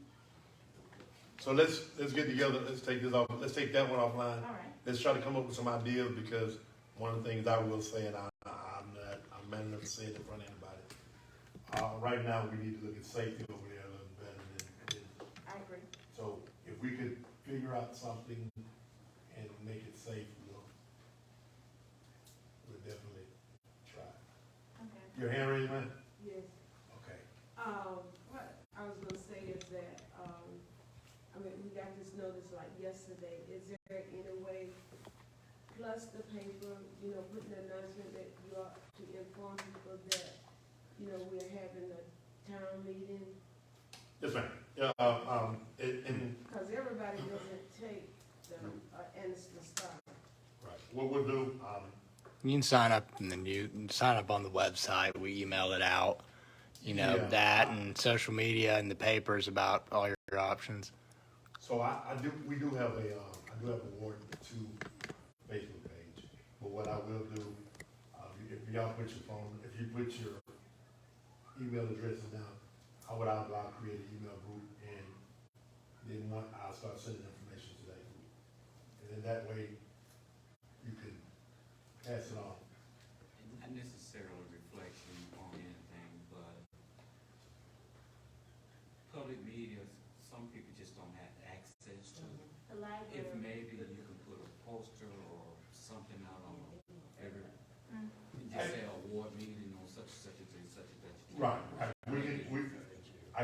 so let's get together, let's take this off, let's take that one offline. All right. Let's try to come up with some ideas, because one of the things I will say, and I'm man enough to say it in front of anybody. Right now, we need to look at safety over there a little better than. I agree. So if we could figure out something and make it safe, we'll definitely try. Okay. Your hand raised, man? Yes. Okay. What I was gonna say is that, I mean, we got this notice like yesterday. Is there any way, plus the paper, putting an announcement that you are to inform people that, we're having a town meeting? Yes, ma'am. Yeah, and Cause everybody doesn't take the, Anniston Star. right, what we'll do, You can sign up and then you can sign up on the website. We email it out, Yeah. that and social media and the papers about all your options. so we do have I do have a Ward 2 Facebook page, but what I will do, if y'all put your phone, if you put your email addresses down, I'll create an email group, and then I'll start sending information to that group. And then that way, you can pass it on. Not necessarily reflection on anything,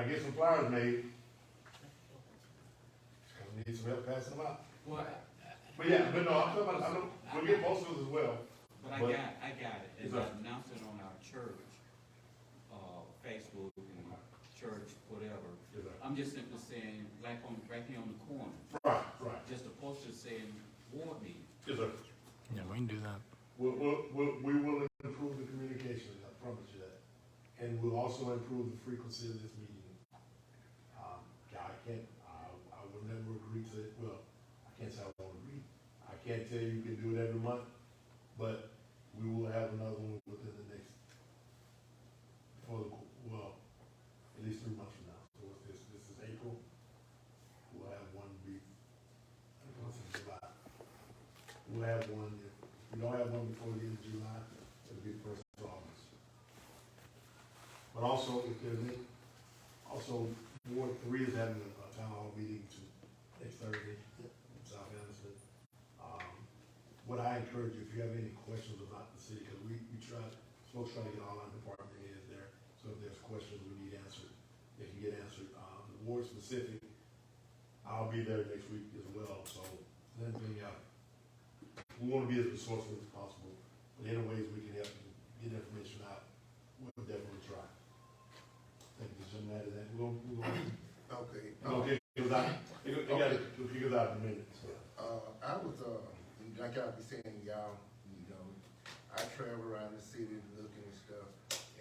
I get some flyers made, I need some help passing them out. Well, But yeah, but no, I'm talking about, we'll get most of us as well. but I got it, and I announced it on our church, Facebook and church, whatever. Yes, sir. I'm just simply saying, like right here on the corner. Right. Just a poster saying ward meeting. Yes, sir. Yeah, we can do that. We will improve the communication, I promise you that. And we'll also improve the frequency of this meeting. I would never agree to it, well, I can't say I won't agree. I can't tell you can do it every month, but we will have another one within the next, at least 3 months from now. So if this is April, we'll have one July. We'll have one, if we don't have one before the end of July, it'll be the first of August. But also, if there's any, Ward 3 is having a town hall meeting next Thursday in South Anniston. What I encourage you, if you have any questions about the city, because folks try to get all our department heads there, so if there's questions we need answered, they can get answered. The ward specific, I'll be there next week as well, so anything we want to be as resourceful as possible, but any ways we can help you get information out, we'll definitely try. Thank you, Jim, that is that. Okay. Okay, it got figures out in a minute, so. I was, like y'all be saying, y'all, I travel around the city looking and stuff,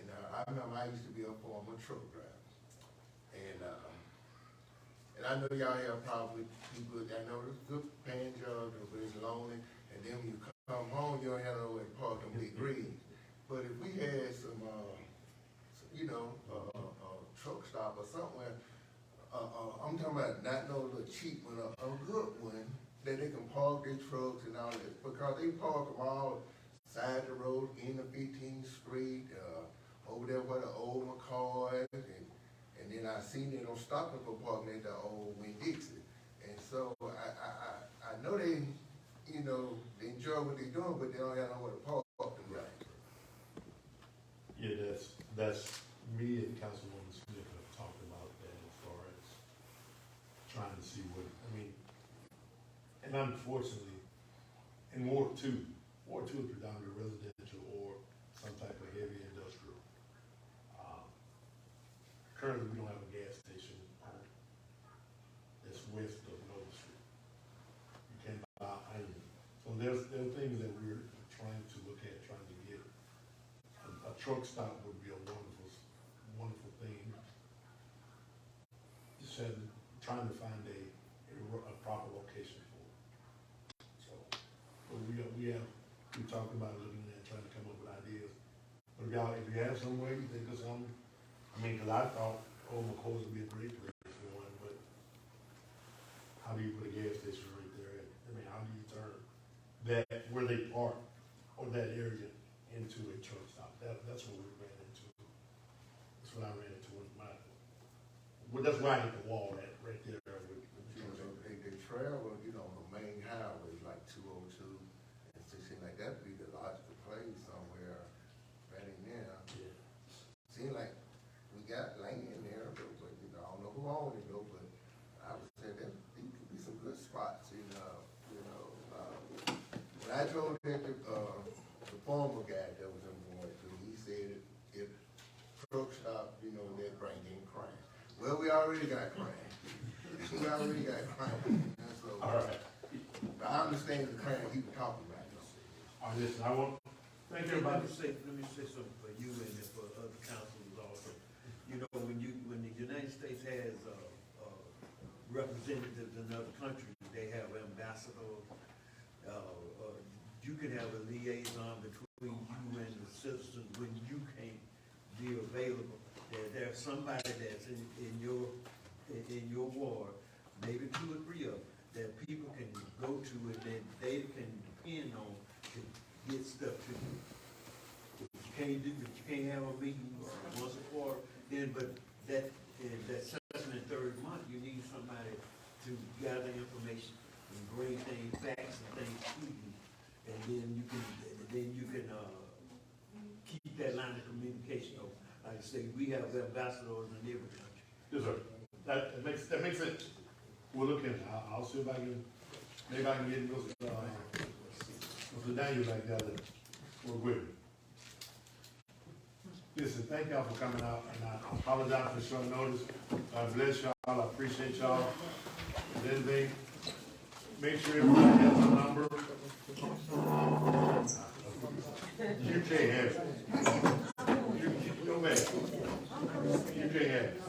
and I remember I used to be a former truck driver. And I know y'all have probably people, I know it's good paying jobs, but it's lonely, and then when you come home, you don't have nowhere to park them big rigs. But if we had some, truck stop or somewhere, I'm talking about not no little cheap one, a good one, that they can park their trucks and all that, because they park them all side the road, in the 15th Street, over there where the old McCoy, and then I seen they don't stop them for parking at the old Winn-Dixie. And so I know they, they enjoy what they're doing, but they don't have nowhere to park them right. Yeah, that's me and Councilwoman Smith have talked about that as far as trying to see and unfortunately, in Ward 2 is predominantly residential or some type of heavy industrial. Currently, we don't have a gas station that's west of Nova Street. You can't buy iron. So there are things that we're trying to look at, trying to get. A truck stop would be a wonderful thing. Just trying to find a proper location for it. So, but we talked about looking at trying to come up with ideas. But if you have some way you think of something, because I thought Old McCoy's would be a great place for one, but how do you put a gas station right there? How do you turn that where they park or that area into a truck stop? That's what we ran into. That's what I ran into with that's why I hit the wall at right there. They travel, on the main highway like 202, and it seems like that'd be the logical place somewhere right in there. Yeah. Seems like we got land there, but I don't know who owns it though, but I would say that these could be some good spots, when I told that the former guy that was in Ward 2, he said if truck stop, they'd bring in crime. Well, we already got crime. We already got crime. So, all right. I understand the crime he was talking about. All right, listen, I want, thank everybody. Let me say something for you and for other councilors also. When the United States has representatives in other countries, they have ambassadors. You can have a liaison between you and the citizens when you can't be available. There's somebody that's in your ward, maybe 2 or 3 of them, that people can go to and then they can depend on to get stuff to you. You can't have a meeting once a quarter, but that second and third month, you need somebody to gather information and bring things, facts and things to you, and then you can keep that line of communication open. Like I say, we have ambassadors in every country. Yes, sir. That makes sense. We'll look into it. I'll see if I can, maybe I can get Mr. Daniel back there to work with me. Listen, thank y'all for coming out, and I apologize for short notice. God bless y'all. I appreciate y'all. If anything, make sure everybody has a number. You can't have it. You can't have it.